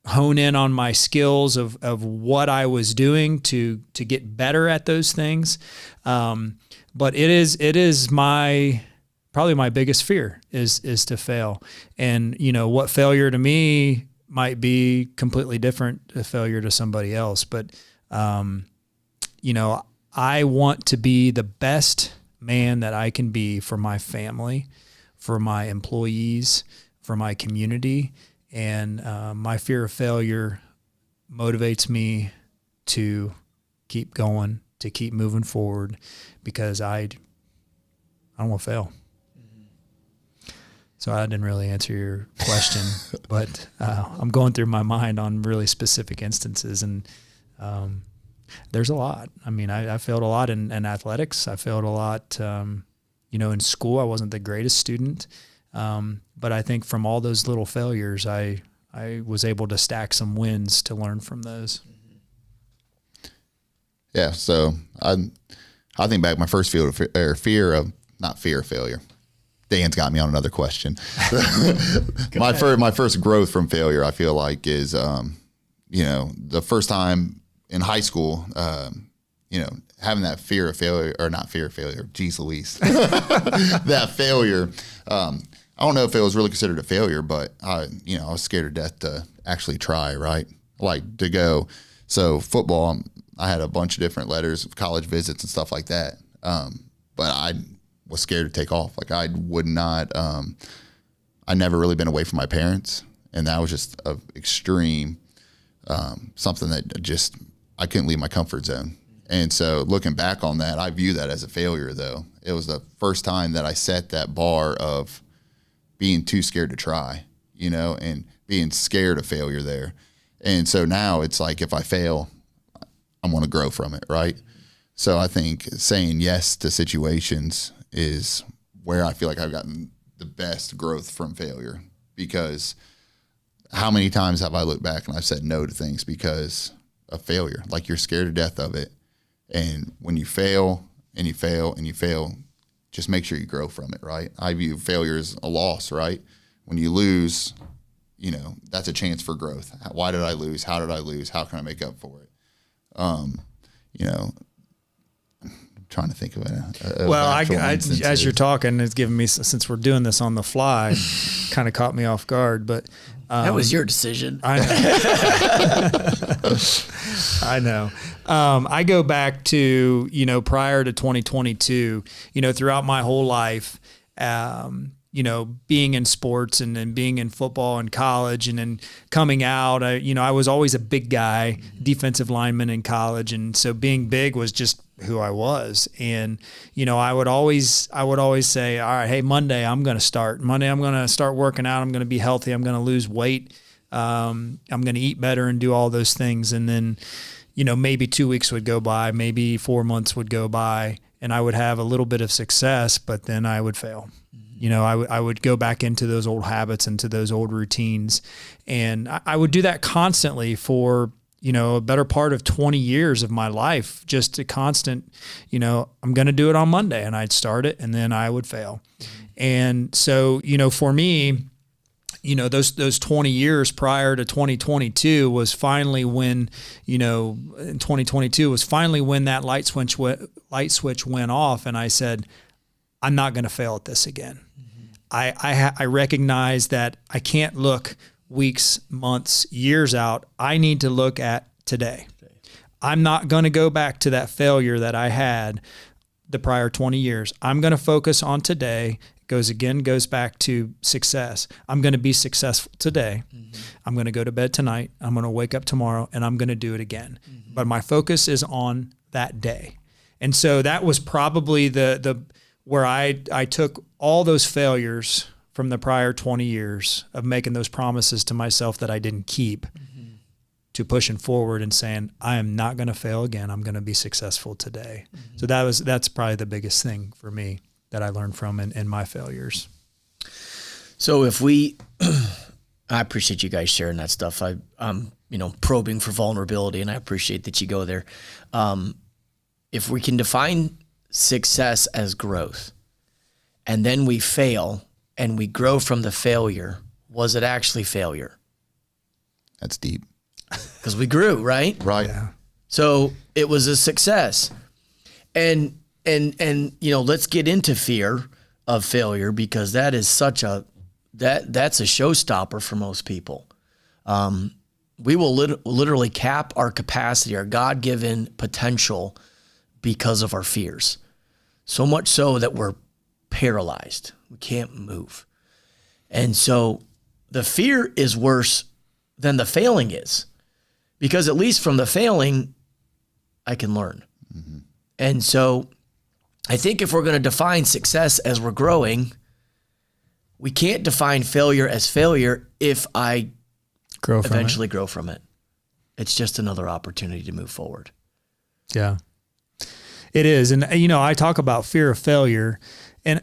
hone in on my skills of what I was doing to get better at those things. But it is probably my biggest fear is to fail. And, what failure to me might be completely different a failure to somebody else. But, I want to be the best man that I can be for my family, for my employees, for my community. And my fear of failure motivates me to keep going, to keep moving forward, because I don't want to fail. So I didn't really answer your question, but I'm going through my mind on really specific instances, and there's a lot. I mean, I failed a lot in athletics. I failed a lot, in school. I wasn't the greatest student, but I think from all those little failures, I was able to stack some wins to learn from those. Yeah, so I think back my first fear of failure. Dan's got me on another question. My first growth from failure, I feel like, is the first time in high school, having that fear of failure, or not fear of failure, geez Louise, that failure. I don't know if it was really considered a failure, but I was scared to death to actually try, right? Like to go. So football, I had a bunch of different letters of college visits and stuff like that. But I was scared to take off. Like I would not, I never really been away from my parents. And that was just an extreme, something that just, I couldn't leave my comfort zone. And so looking back on that, I view that as a failure though. It was the first time that I set that bar of being too scared to try, and being scared of failure there. And so now it's like, if I fail, I want to grow from it. Right. So I think saying yes to situations is where I feel like I've gotten the best growth from failure, because how many times have I looked back and I've said no to things because of failure? Like you're scared to death of it. And when you fail and you fail and you fail, just make sure you grow from it, right? I view failure as a loss, right? When you lose, that's a chance for growth. Why did I lose? How did I lose? How can I make up for it? I'm trying to think of it. Well, as you're talking, it's giving me, since we're doing this on the fly, kind of caught me off guard, but that was your decision. I know. I know. I go back to, prior to 2022, throughout my whole life, being in sports and then being in football and college and then coming out, I was always a big guy, defensive lineman in college. And so being big was just who I was. And, I would always say, all right, hey, Monday, I'm going to start working out. I'm going to be healthy. I'm going to lose weight. I'm going to eat better and do all those things. And then, maybe 2 weeks would go by, maybe 4 months would go by, and I would have a little bit of success, but then I would fail. I would go back into those old habits, into those old routines. And I would do that constantly for, a better part of 20 years of my life, just a constant, I'm going to do it on Monday, and I'd start it and then I would fail. And so, for me, those 20 years prior to 2022 was finally when, in 2022 was finally when that light switch went off. And I said, I'm not going to fail at this again. I recognize that I can't look weeks, months, years out. I need to look at today. I'm not going to go back to that failure that I had the prior 20 years. I'm going to focus on today. Goes back to success. I'm going to be successful today. I'm going to go to bed tonight. I'm going to wake up tomorrow, and I'm going to do it again. But my focus is on that day. And so that was probably the where I took all those failures from the prior 20 years of making those promises to myself that I didn't keep, to pushing forward and saying, I am not going to fail again. I'm going to be successful today. So that's probably the biggest thing for me that I learned from in my failures. So I appreciate you guys sharing that stuff. I'm probing for vulnerability, and I appreciate that you go there. If we can define success as growth, and then we fail and we grow from the failure, was it actually failure? That's deep. Because we grew, right? Right. Yeah. So it was a success. And let's get into fear of failure, because that is that's a showstopper for most people. We will literally cap our capacity, our God-given potential, because of our fears. So much so that we're paralyzed. We can't move. And so the fear is worse than the failing is, because at least from the failing, I can learn. And so I think if we're going to define success as we're growing, we can't define failure as failure if I eventually grow from it. It's just another opportunity to move forward. Yeah, it is. And, I talk about fear of failure, and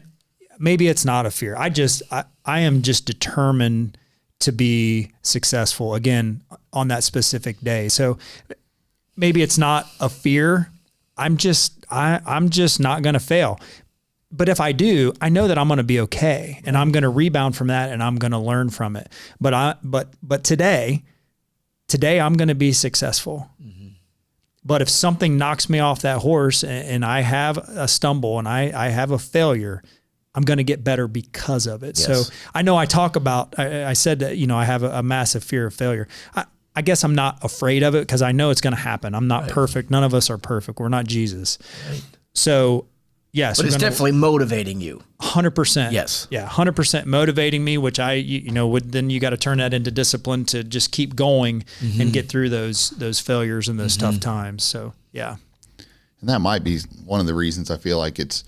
maybe it's not a fear. I am just determined to be successful again on that specific day. So maybe it's not a fear. I'm just not going to fail. But if I do, I know that I'm going to be okay, and I'm going to rebound from that, and I'm going to learn from it. But today I'm going to be successful. But if something knocks me off that horse and I have a stumble and I have a failure, I'm going to get better because of it. Yes. So I know I talk about, I said that, I have a massive fear of failure. I guess I'm not afraid of it because I know it's going to happen. I'm not perfect. None of us are perfect. We're not Jesus. Right. So yes. But it's definitely motivating you. 100%. Yes. Yeah. 100% motivating me, which then you got to turn that into discipline to just keep going and get through those failures and those tough times. So yeah. And that might be one of the reasons I feel like it's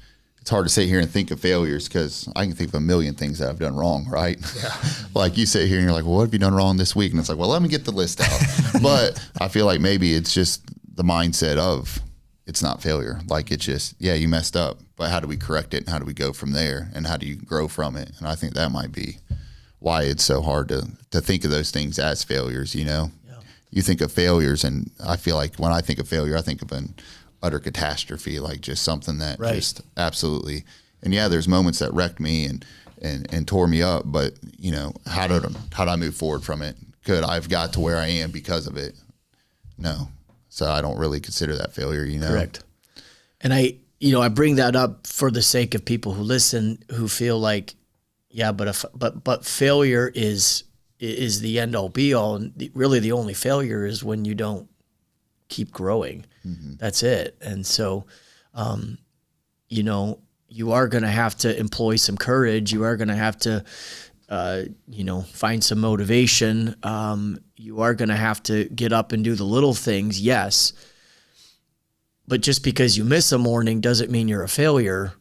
hard to sit here and think of failures, because I can think of a million things that I've done wrong, right? Yeah. Like you sit here and you're like, well, what have you done wrong this week? And it's like, well, let me get the list out. But I feel like maybe it's just the mindset of it's not failure. Like it's just, yeah, you messed up, but how do we correct it? And how do we go from there? And how do you grow from it? And I think that might be why it's so hard to think of those things as failures, Yeah. You think of failures, and I feel like when I think of failure, I think of an utter catastrophe, like just something that just absolutely, and yeah, there's moments that wrecked me and tore me up, but how did I move forward from it? Could I've got to where I am because of it? No. So I don't really consider that failure, Correct. And I bring that up for the sake of people who listen, who feel like, yeah, but failure is the end all be all. And really the only failure is when you don't keep growing. That's it. And so, you are going to have to employ some courage. You are going to have to, find some motivation. You are going to have to get up and do the little things. Yes. But just because you miss a morning doesn't mean you're a failure.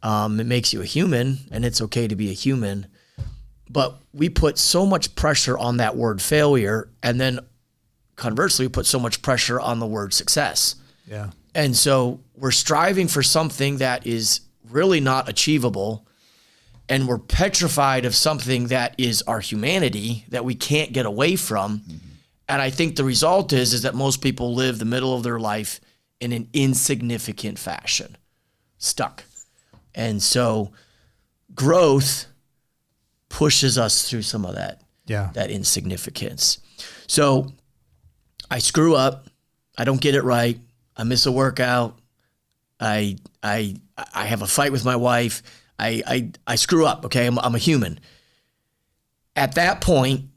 It makes you a human, and it's okay to be a human. But we put so much pressure on that word failure, and then conversely, we put so much pressure on the word success. Yeah. And so we're striving for something that is really not achievable, and we're petrified of something that is our humanity that we can't get away from. Mm-hmm. And I think the result is that most people live the middle of their life in an insignificant fashion, stuck. And so growth pushes us through some of that, that insignificance. So I screw up. I don't get it right. I miss a workout. I have a fight with my wife. I screw up. Okay. I'm a human. At that point,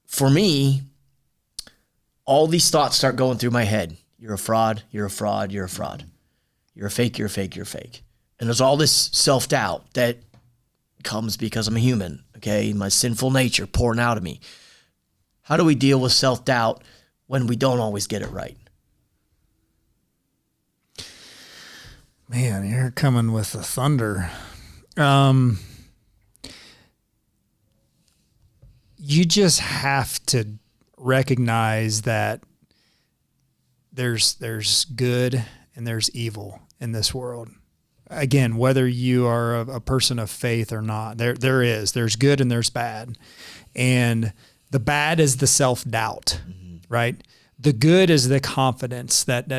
for me, all these thoughts start going through my head. You're a fraud. You're a fraud. You're a fraud. You're a fake. You're a fake. You're a fake. And there's all this self-doubt that comes because I'm a human. Okay. My sinful nature pouring out of me. How do we deal with self-doubt when we don't always get it right? Man, you're coming with the thunder. You just have to recognize that there's good and there's evil in this world. Again, whether you are a person of faith or not, there's good and there's bad. And the bad is the self-doubt, right? The good is the confidence that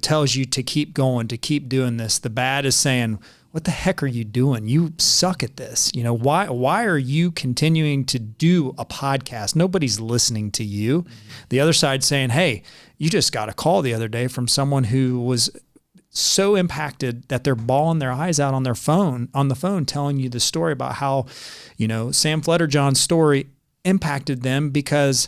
tells you to keep going, to keep doing this. The bad is saying, what the heck are you doing? You suck at this. Why are you continuing to do a podcast? Nobody's listening to you. The other side saying, hey, you just got a call the other day from someone who was so impacted that they're bawling their eyes out on the phone, telling you the story about how, Sam Flutterjohn's story impacted them because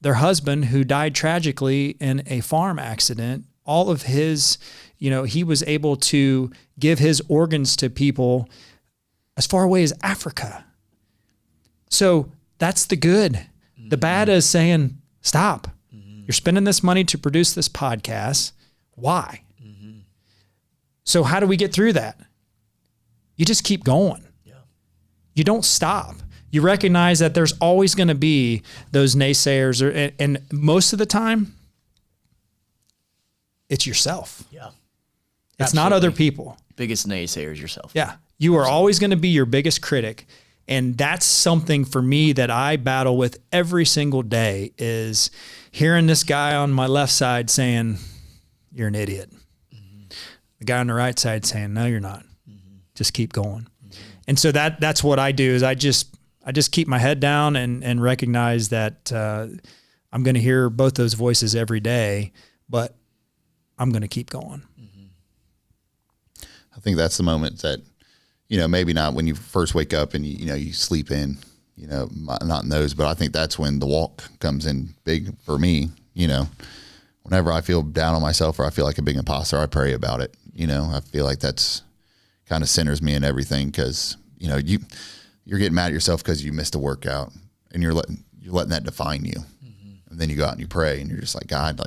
their husband, who died tragically in a farm accident, all of his, he was able to give his organs to people as far away as Africa. So that's the good. The bad is saying, stop. You're spending this money to produce this podcast. Why? So how do we get through that? You just keep going. Yeah. You don't stop. You recognize that there's always going to be those naysayers, and most of the time, it's yourself. Yeah. It's not other people. Biggest naysayer is yourself. Yeah. You are always going to be your biggest critic. And that's something for me that I battle with every single day, is hearing this guy on my left side saying, you're an idiot. The guy on the right side saying, no, you're not. Just keep going. And so that's what I do, is I just keep my head down and recognize that I'm going to hear both those voices every day, but I'm going to keep going. I think that's the moment that, maybe not when you first wake up and you sleep in, not in those, but I think that's when the walk comes in big for me. Whenever I feel down on myself or I feel like a big imposter, I pray about it. I feel like that's kind of centers me in everything, because, you're getting mad at yourself because you missed a workout, and you're letting that define you. And then you go out and you pray, and you're just like, God,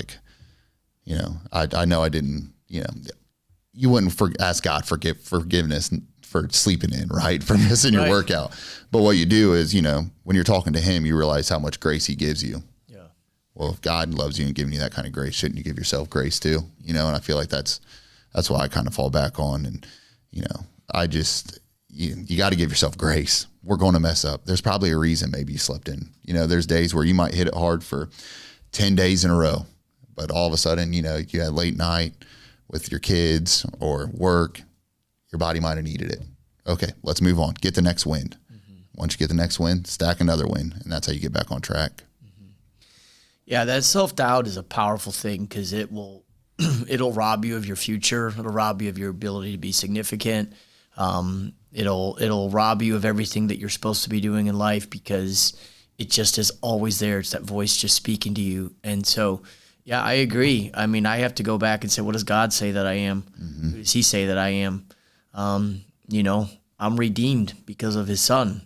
I know I didn't, you wouldn't ask God for forgiveness for sleeping in, right? For missing your workout. But what you do is, when you're talking to him, you realize how much grace he gives you. Yeah. Well, if God loves you and giving you that kind of grace, shouldn't you give yourself grace too? And I feel like that's why I kind of fall back on. And, you got to give yourself grace. We're going to mess up. There's probably a reason maybe you slept in. There's days where you might hit it hard for 10 days in a row, but all of a sudden, you had late night with your kids or work, your body might have needed it. Okay, let's move on. Get the next win. Once you get the next win, stack another win, and that's how you get back on track. Yeah, that self-doubt is a powerful thing, because it'll rob you of your future. It'll rob you of your ability to be significant. It'll rob you of everything that you're supposed to be doing in life, because it just is always there. It's that voice just speaking to you. And so, yeah, I agree. I mean, I have to go back and say, what does God say that I am? Who does he say that I am? I'm redeemed because of his son.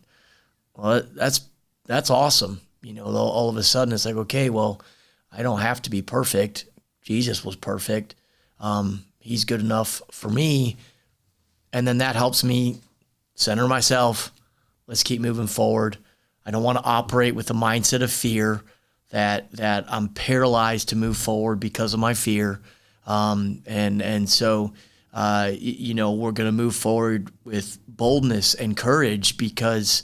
Well, that's awesome. All of a sudden it's like, okay, well, I don't have to be perfect. Jesus was perfect. He's good enough for me. And then that helps me center myself. Let's keep moving forward. I don't want to operate with the mindset of fear that I'm paralyzed to move forward because of my fear. So we're going to move forward with boldness and courage because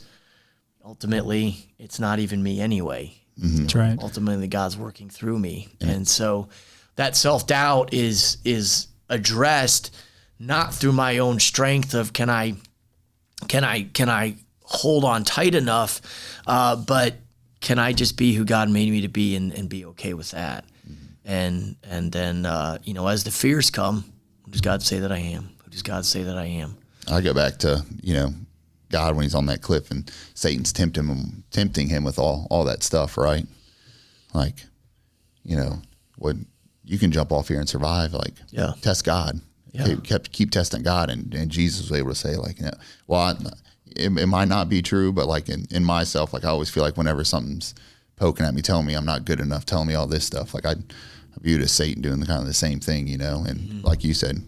ultimately it's not even me anyway. Mm-hmm. That's right. Ultimately God's working through me. And so that self-doubt is addressed not through my own strength of can I hold on tight enough, but can I just be who God made me to be and be okay with that? And then as the fears come, who does God say that I am? Who does God say that I am? I go back to, God when he's on that cliff and Satan's tempting him with all that stuff, right? Like, what you can jump off here and survive, like test God. Yeah. Keep testing God, and Jesus was able to say, like, it might not be true, but like in myself, like I always feel like whenever something's poking at me, telling me I'm not good enough, telling me all this stuff, like I view it as Satan doing the same thing, and like you said,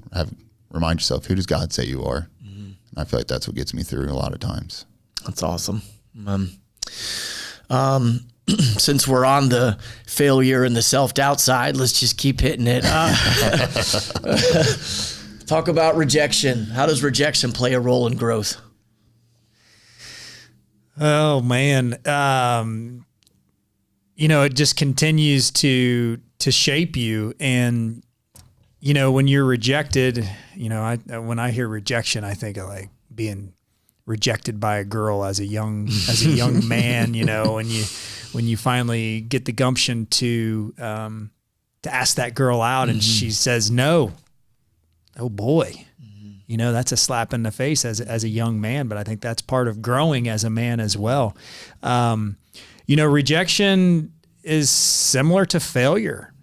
remind yourself, who does God say you are? And I feel like that's what gets me through a lot of times. That's awesome. Since we're on the failure and the self-doubt side, let's just keep hitting it. Talk about rejection. How does rejection play a role in growth? Oh man. It just continues to shape you. And, when you're rejected, when I hear rejection, I think of like being rejected by a girl as a young man, when you finally get the gumption to ask that girl out and she says no. Oh boy. That's a slap in the face as a young man, but I think that's part of growing as a man as well. Rejection is similar to failure.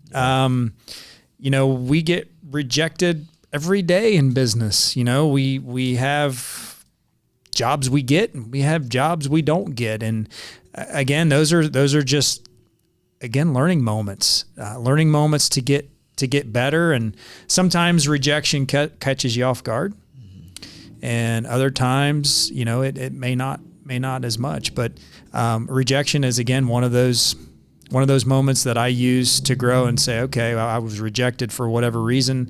We get rejected every day in business. We have jobs we get and we have jobs we don't get. And again, those are just, learning moments to get better. And sometimes rejection catches you off guard, and other times, it may not as much, but rejection is again, one of those moments that I use to grow and say, okay, I was rejected for whatever reason,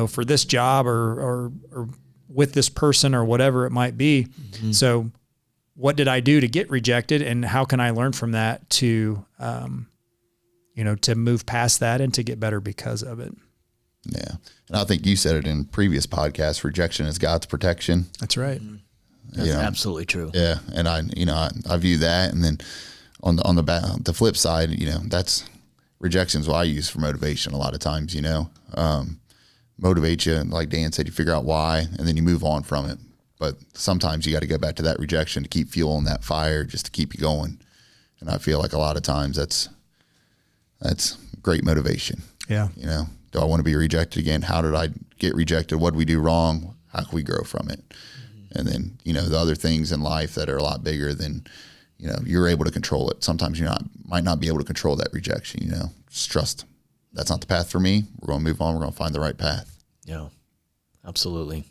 for this job or with this person or whatever it might be. Mm-hmm. So what did I do to get rejected, and how can I learn from that to move past that and to get better because of it? Yeah. And I think you said it in previous podcasts, rejection is God's protection. That's right. That's absolutely true. Yeah. And I view that. And then on the flip side, that's rejection is what I use for motivation a lot of times, motivate you. Like Dan said, you figure out why, and then you move on from it. But sometimes you got to go back to that rejection to keep fueling that fire, just to keep you going. And I feel like a lot of times that's great motivation. Yeah. Do I want to be rejected again? How did I get rejected? What did we do wrong? How can we grow from it? And then, the other things in life that are a lot bigger than, you're able to control it. Sometimes might not be able to control that rejection, just trust that's not the path for me. We're going to move on. We're going to find the right path. Yeah, absolutely.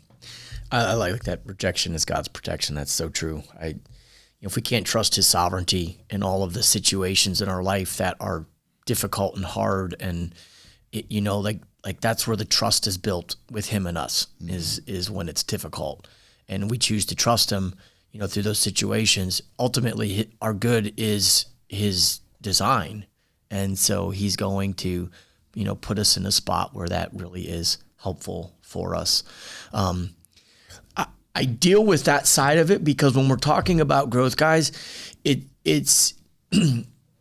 I like that rejection is God's protection. That's so true. If we can't trust his sovereignty in all of the situations in our life that are difficult and hard, and like that's where the trust is built with him and us, is when it's difficult, and we choose to trust him, through those situations. Ultimately, our good is his design, and so he's going to, put us in a spot where that really is helpful for us. I deal with that side of it because when we're talking about growth, guys, it's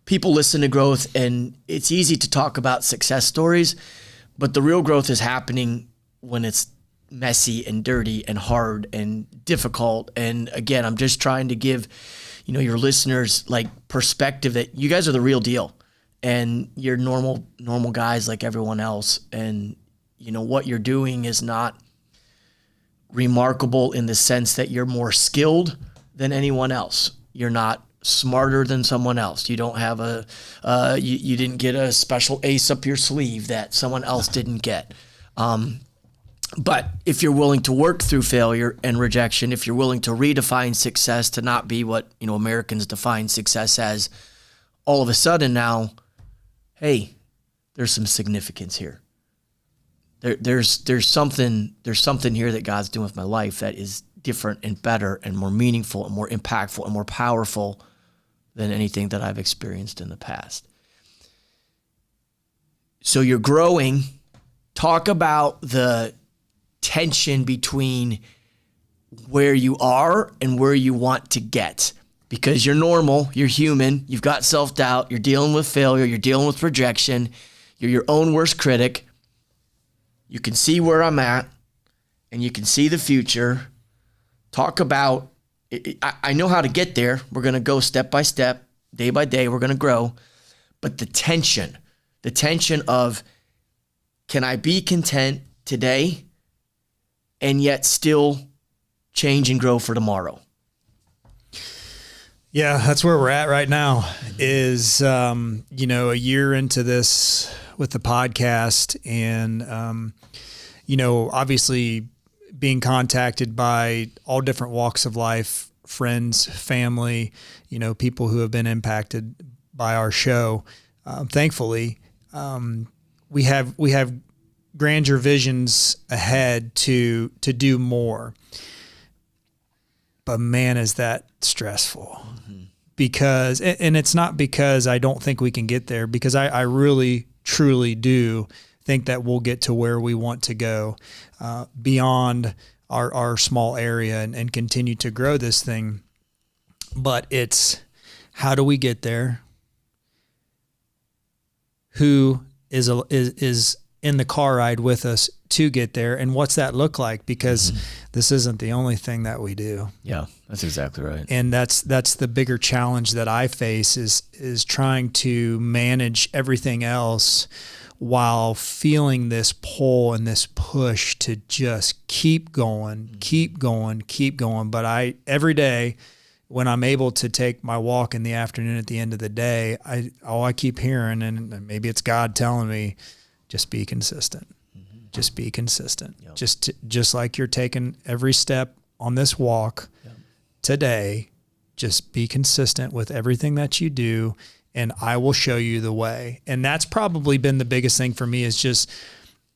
people listen to growth and it's easy to talk about success stories, but the real growth is happening when it's messy and dirty and hard and difficult. And again, I'm just trying to give, your listeners like perspective that you guys are the real deal and you're normal guys like everyone else. And what you're doing is not remarkable in the sense that you're more skilled than anyone else. You're not smarter than someone else. You don't have you didn't get a special ace up your sleeve that someone else didn't get. But if you're willing to work through failure and rejection, if you're willing to redefine success to not be what, Americans define success as, all of a sudden now, hey, there's some significance here. There's something here that God's doing with my life that is different and better and more meaningful and more impactful and more powerful than anything that I've experienced in the past. So you're growing. Talk about the tension between where you are and where you want to get. Because you're normal, you're human, you've got self-doubt, you're dealing with failure, you're dealing with rejection, you're your own worst critic. You can see where I'm at, and you can see the future. Talk about, I know how to get there. We're going to go step by step, day by day, we're going to grow. But the tension of, can I be content today and yet still change and grow for tomorrow? Yeah, that's where we're at right now is, a year into this with the podcast and, obviously being contacted by all different walks of life, friends, family, people who have been impacted by our show. Thankfully, we have grandeur visions ahead to do more. But man, is that stressful. Because, and it's not because I don't think we can get there, because I really, truly do think that we'll get to where we want to go beyond our small area and continue to grow this thing. But it's, how do we get there? Who is in the car ride with us to get there, and what's that look like? Because this isn't the only thing that we do. Yeah, that's exactly right. And that's the bigger challenge that I face is trying to manage everything else while feeling this pull and this push to just keep going. But every day when I'm able to take my walk in the afternoon at the end of the day, I keep hearing, and maybe it's God telling me, just be consistent. Just be consistent. Yep. Just like you're taking every step on this walk today, just be consistent with everything that you do, and I will show you the way. And that's probably been the biggest thing for me, is just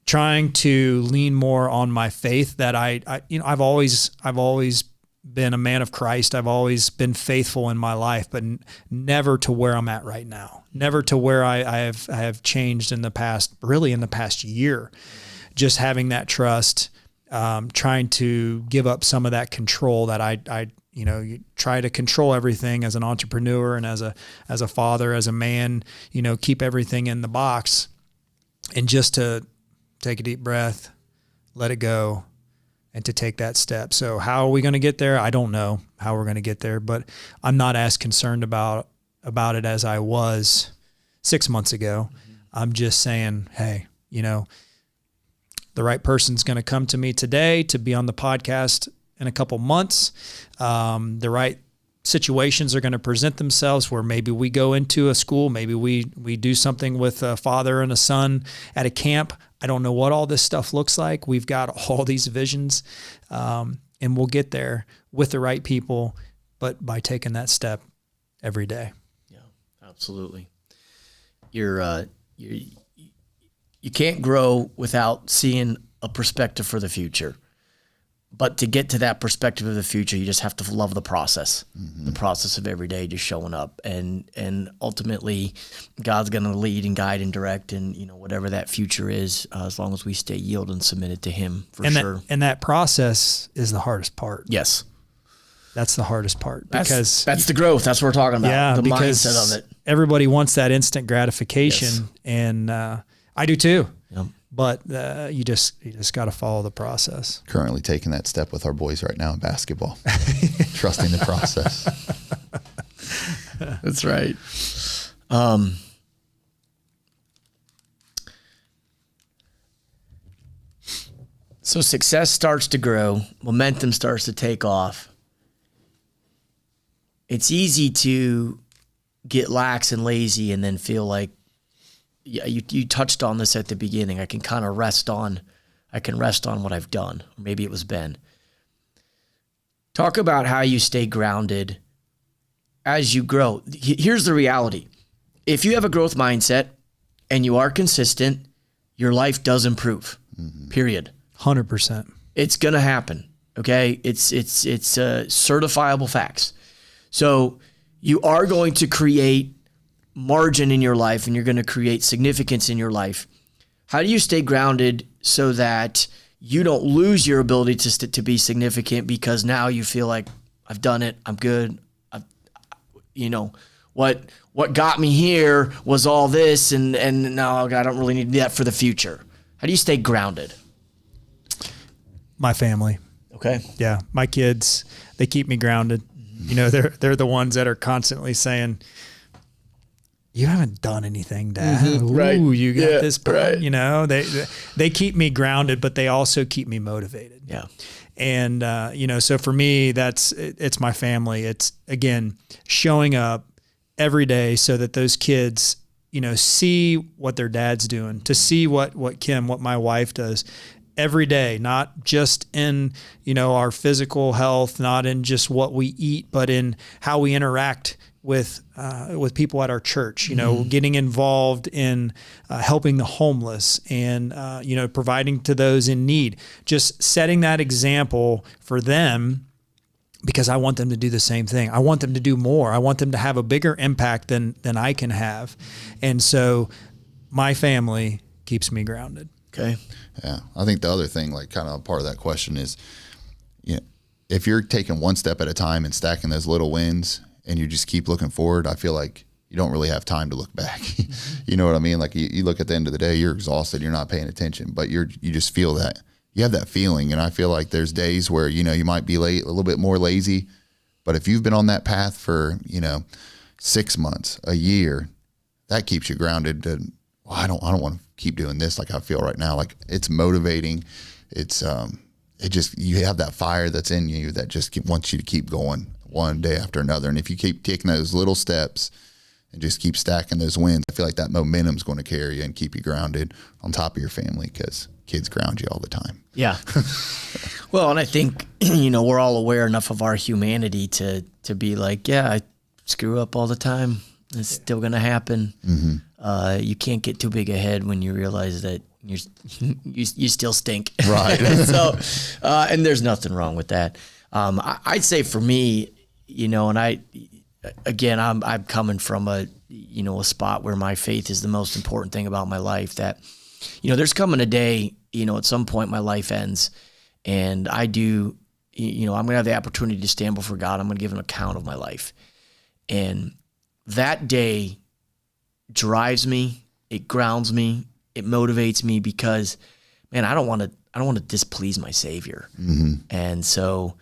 trying to lean more on my faith that I've always been a man of Christ. I've always been faithful in my life, but never to where I'm at right now. Never to where I have changed in the past year. Just having that trust, trying to give up some of that control that you try to control everything as an entrepreneur and as a father, as a man, keep everything in the box, and just to take a deep breath, let it go, and to take that step. So how are we going to get there? I don't know how we're going to get there, but I'm not as concerned about it as I was 6 months ago. I'm just saying, hey, the right person's going to come to me today to be on the podcast in a couple months. The right situations are going to present themselves where maybe we go into a school, maybe we do something with a father and a son at a camp. I don't know what all this stuff looks like. We've got all these visions, and we'll get there with the right people, but by taking that step every day. Yeah, absolutely. You can't grow without seeing a perspective for the future. But to get to that perspective of the future, you just have to love the process, the process of every day just showing up. And ultimately, God's going to lead and guide and direct, and whatever that future is, as long as we stay yielded and submitted to Him, sure. And that process is the hardest part. Yes. That's the hardest part, because that's the growth. That's what we're talking about. Yeah, the because mindset of it. Everybody wants that instant gratification, and I do too. Yep. But you just got to follow the process. Currently taking that step with our boys right now in basketball, trusting the process. That's right. So success starts to grow, momentum starts to take off. it's easy to get lax and lazy and then feel like, yeah, you touched on this at the beginning. I can rest on what I've done. Or maybe it was Ben. Talk about how you stay grounded as you grow. Here's the reality. If you have a growth mindset and you are consistent, your life does improve, period. 100%. It's going to happen. Okay. It's certifiable facts. So you are going to create margin in your life and you're going to create significance in your life. How do you stay grounded so that you don't lose your ability to be significant because now you feel like I've done it, I'm good. What got me here was all this and now I don't really need that for the future. How do you stay grounded? My family. Okay. Yeah. My kids, they keep me grounded. You know, they're the ones that are constantly saying, you haven't done anything, Dad. Ooh, right. You got this. Right. You know, they keep me grounded, but they also keep me motivated. Yeah. And, so for me, it's my family. It's, again, showing up every day so that those kids, see what their dad's doing, to see what my wife does every day, not just in, our physical health, not in just what we eat, but in how we interact with people at our church, getting involved in helping the homeless and, providing to those in need, just setting that example for them because I want them to do the same thing. I want them to do more. I want them to have a bigger impact than I can have. And so my family keeps me grounded. Okay. Yeah. I think the other thing, like kind of part of that question is, if you're taking one step at a time and stacking those little wins and you just keep looking forward, I feel like you don't really have time to look back. You know what I mean? Like you look at the end of the day, you're exhausted, you're not paying attention, but you just feel that. You have that feeling. And I feel like there's days where, you might be a little bit more lazy, but if you've been on that path for, 6 months, a year, that keeps you grounded to, I don't want to keep doing this like I feel right now. Like it's motivating. It's you have that fire that's in you that just wants you to keep going one day after another. And if you keep taking those little steps and just keep stacking those wins, I feel like that momentum is going to carry you and keep you grounded on top of your family because kids ground you all the time. Yeah. Well, and I think, we're all aware enough of our humanity to be like, yeah, I screw up all the time. It's still going to happen. Mm-hmm. You can't get too big ahead when you realize that you still stink. Right. So, and there's nothing wrong with that. I'd say for me, and I'm coming from a spot where my faith is the most important thing about my life. That, there's coming a day, at some point my life ends, and I do, I'm going to have the opportunity to stand before God. I'm going to give an account of my life, and that day drives me. It grounds me. It motivates me because, man, I don't want to displease my Savior. Mm-hmm. And so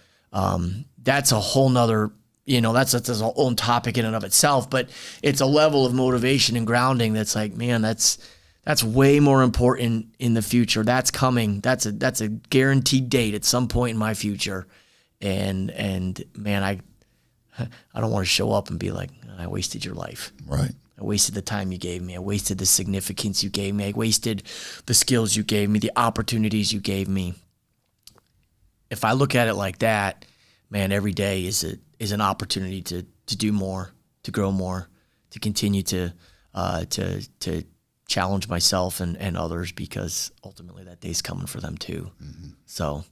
that's a whole nother, that's a whole topic in and of itself, but it's a level of motivation and grounding that's like, man, that's way more important in the future. That's coming. That's a guaranteed date at some point in my future. And man, I don't want to show up and be like, I wasted your life. Right. I wasted the time you gave me. I wasted the significance you gave me. I wasted the skills you gave me, the opportunities you gave me. If I look at it like that, man, every day is an opportunity to do more, to grow more, to continue to challenge myself and others, because ultimately that day's coming for them too. Mm-hmm. So,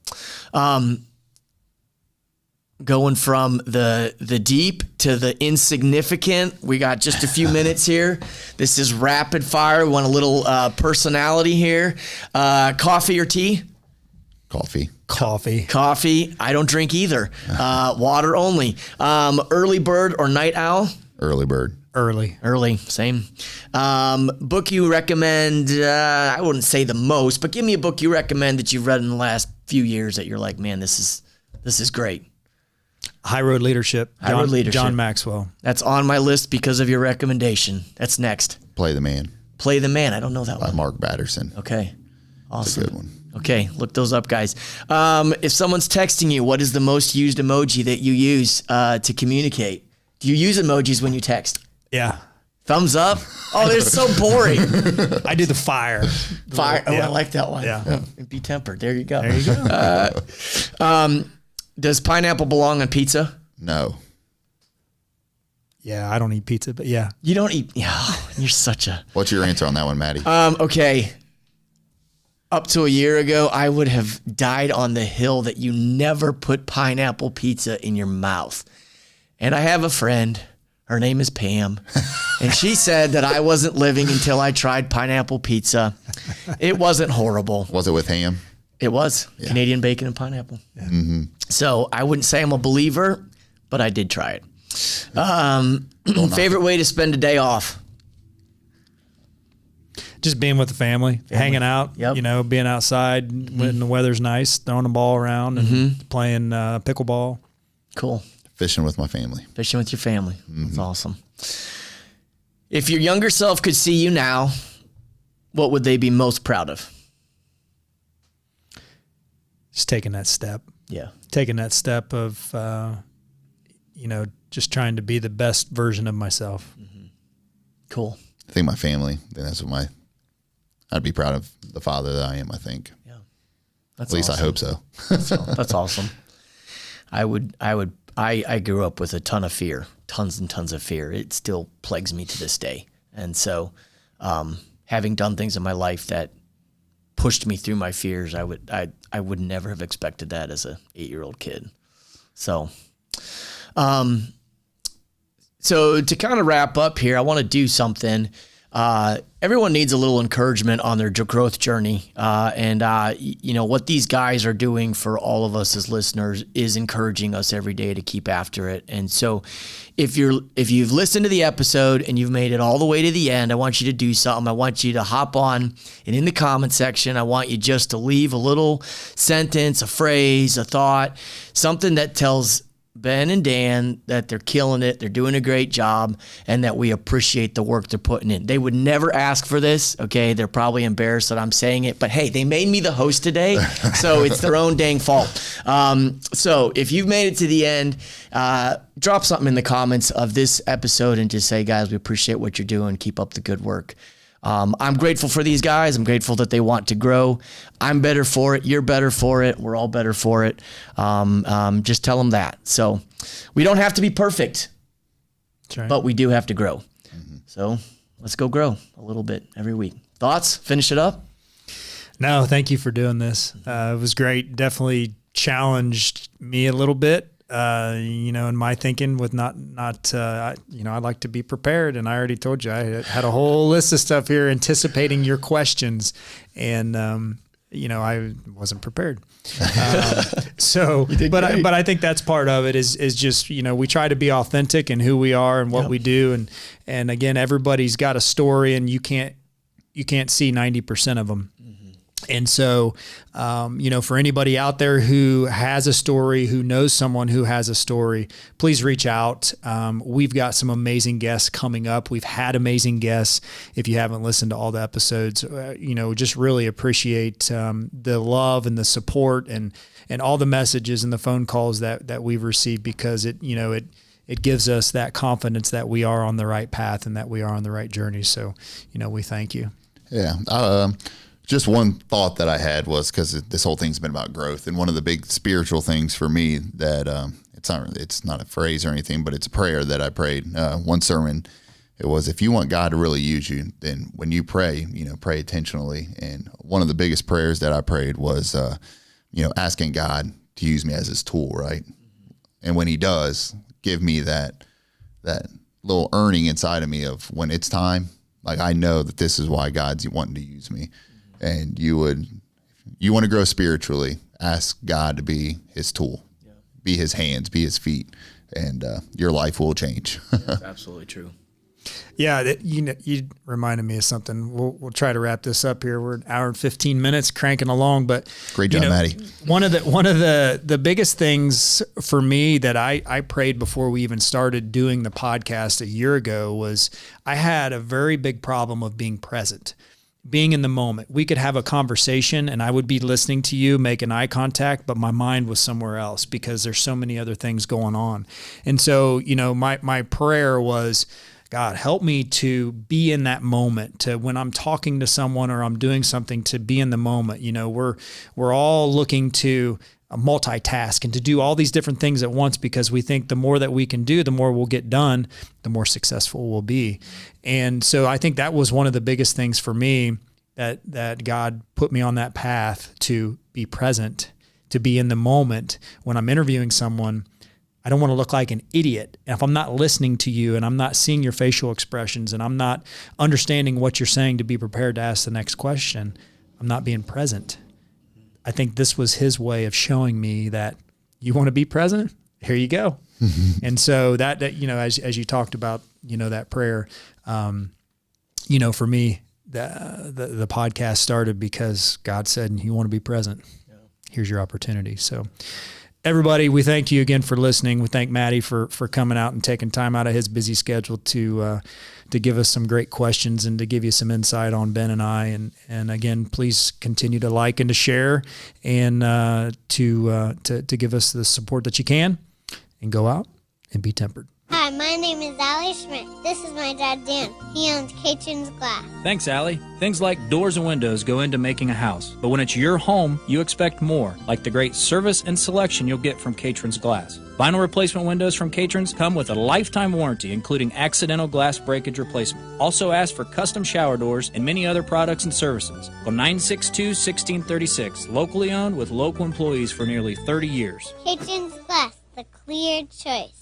going from the deep to the insignificant. We got just a few minutes here. This is rapid fire. We want a little personality here. Coffee or tea? Coffee. I don't drink either. Water only. Early bird or night owl? Early bird. Early. Same. Book you recommend, I wouldn't say the most, but give me a book you recommend that you've read in the last few years that you're like, man, this is great. High Road Leadership. John Maxwell. That's on my list because of your recommendation. That's next. Play the Man. I don't know that By one. Mark Batterson. Okay. Awesome. It's a good one. Okay, look those up, guys. If someone's texting you, what is the most used emoji that you use to communicate? Do you use emojis when you text? Yeah. Thumbs up? Oh, they're so boring. I do the fire. Fire. Oh, I like that one. Yeah. BeTempered. There you go. There you go. Does pineapple belong on pizza? No. Yeah, I don't eat pizza, but yeah. You don't eat. Yeah, you're such a. What's your answer on that one, Matty? Okay. Up to a year ago, I would have died on the hill that you never put pineapple pizza in your mouth. And I have a friend. Her name is Pam. And she said that I wasn't living until I tried pineapple pizza. It wasn't horrible. Was it with ham? It was. Yeah. Canadian bacon and pineapple. Yeah. Mm-hmm. So I wouldn't say I'm a believer, but I did try it. Favorite way to spend a day off? Just being with the family. Hanging out, Yep. you know, being outside when the weather's nice, throwing the ball around and playing pickleball. Cool. Fishing with my family. Fishing with your family. That's awesome. If your younger self could see you now, what would they be most proud of? Just taking that step. Yeah. Taking that step of, you know, just trying to be the best version of myself. Cool. I think my family. I think that's what I'd be proud of the father that I am, I think. Yeah. That's At least awesome. I hope so. That's awesome. I grew up with a ton of fear, tons and tons of fear. It still plagues me to this day. And so, having done things in my life that pushed me through my fears, I would never have expected that as a 8-year-old kid. So, so to kind of wrap up here, I want to do something. Everyone needs a little encouragement on their growth journey. You know, what these guys are doing for all of us as listeners is encouraging us every day to keep after it. And so if you've listened to the episode and you've made it all the way to the end, I want you to do something. I want you to hop on and in the comment section, I want you just to leave a little sentence, a phrase, a thought, something that tells Ben and Dan that they're killing it, they're doing a great job, and that we appreciate the work they're putting in. They would never ask for this, okay? They're probably embarrassed that I'm saying it, but hey, they made me the host today, so it's their own dang fault. So if you've made it to the end, drop something in the comments of this episode and just say, guys, we appreciate what you're doing. Keep up the good work. I'm grateful for these guys. I'm grateful that they want to grow. I'm better for it. You're better for it. We're all better for it. Just tell them that. So we don't have to be perfect, Right. but we do have to grow. So let's go grow a little bit every week. Thoughts? Finish it up? No, thank you for doing this. It was great. Definitely challenged me a little bit. You know, in my thinking with not, you know, I like to be prepared, and I already told you I had a whole list of stuff here anticipating your questions, and you know, I wasn't prepared. But I think that's part of it is just, you know, we try to be authentic in who we are and what we do, and again, everybody's got a story, and you can't see 90% of them. And so, you know, for anybody out there who has a story, who knows someone who has a story, please reach out. We've got some amazing guests coming up. We've had amazing guests. If you haven't listened to all the episodes, you know, just really appreciate the love and the support and all the messages and the phone calls that we've received, because it gives us that confidence that we are on the right path and that we are on the right journey. So, you know, we thank you. Yeah. Just one thought that I had was, because this whole thing's been about growth, and one of the big spiritual things for me that it's not a phrase or anything, but it's a prayer that I prayed. One sermon, it was, if you want God to really use you, then when you pray, you know, pray intentionally. And one of the biggest prayers that I prayed was, you know, asking God to use me as His tool, right? And when He does, give me that little earning inside of me of when it's time. Like, I know that this is why God's wanting to use me. And you want to grow spiritually, ask God to be His tool, be His hands, be His feet, and your life will change. That's absolutely true. Yeah, you reminded me of something. We'll try to wrap this up here. We're an hour and 15 minutes cranking along, but great job, Matty. One of the biggest things for me that I prayed before we even started doing the podcast a year ago was I had a very big problem of being present. being in the moment. We could have a conversation and I would be listening to you, making eye contact, but my mind was somewhere else because there's so many other things going on. And so, my prayer was, God, help me to be in that moment, to when I'm talking to someone or I'm doing something, to be in the moment. We're all looking to multitask and to do all these different things at once because we think the more that we can do, the more we'll get done, the more successful we'll be. And so I think that was one of the biggest things for me, that God put me on that path to be present, to be in the moment. When I'm interviewing someone, I don't want to look like an idiot. And if I'm not listening to you and I'm not seeing your facial expressions and I'm not understanding what you're saying to be prepared to ask the next question, I'm not being present. I think this was his way of showing me that you want to be present? Here you go. And so that as you talked about, that prayer, for me, the podcast started because God said, you want to be present. Here's your opportunity. So everybody, we thank you again for listening. We thank Matty for coming out and taking time out of his busy schedule to give us some great questions and to give you some insight on Ben and I. And again, please continue to like and to share and to give us the support that you can, and go out and be tempered. Hi, my name is Allie Schmidt. This is my dad, Dan. He owns Caitlin's Glass. Thanks, Allie. Things like doors and windows go into making a house, but when it's your home, you expect more, like the great service and selection you'll get from Caitlin's Glass. Vinyl replacement windows from Caitlin's come with a lifetime warranty, including accidental glass breakage replacement. Also ask for custom shower doors and many other products and services. Call 962-1636, locally owned with local employees for nearly 30 years. Caitlin's Glass, the clear choice.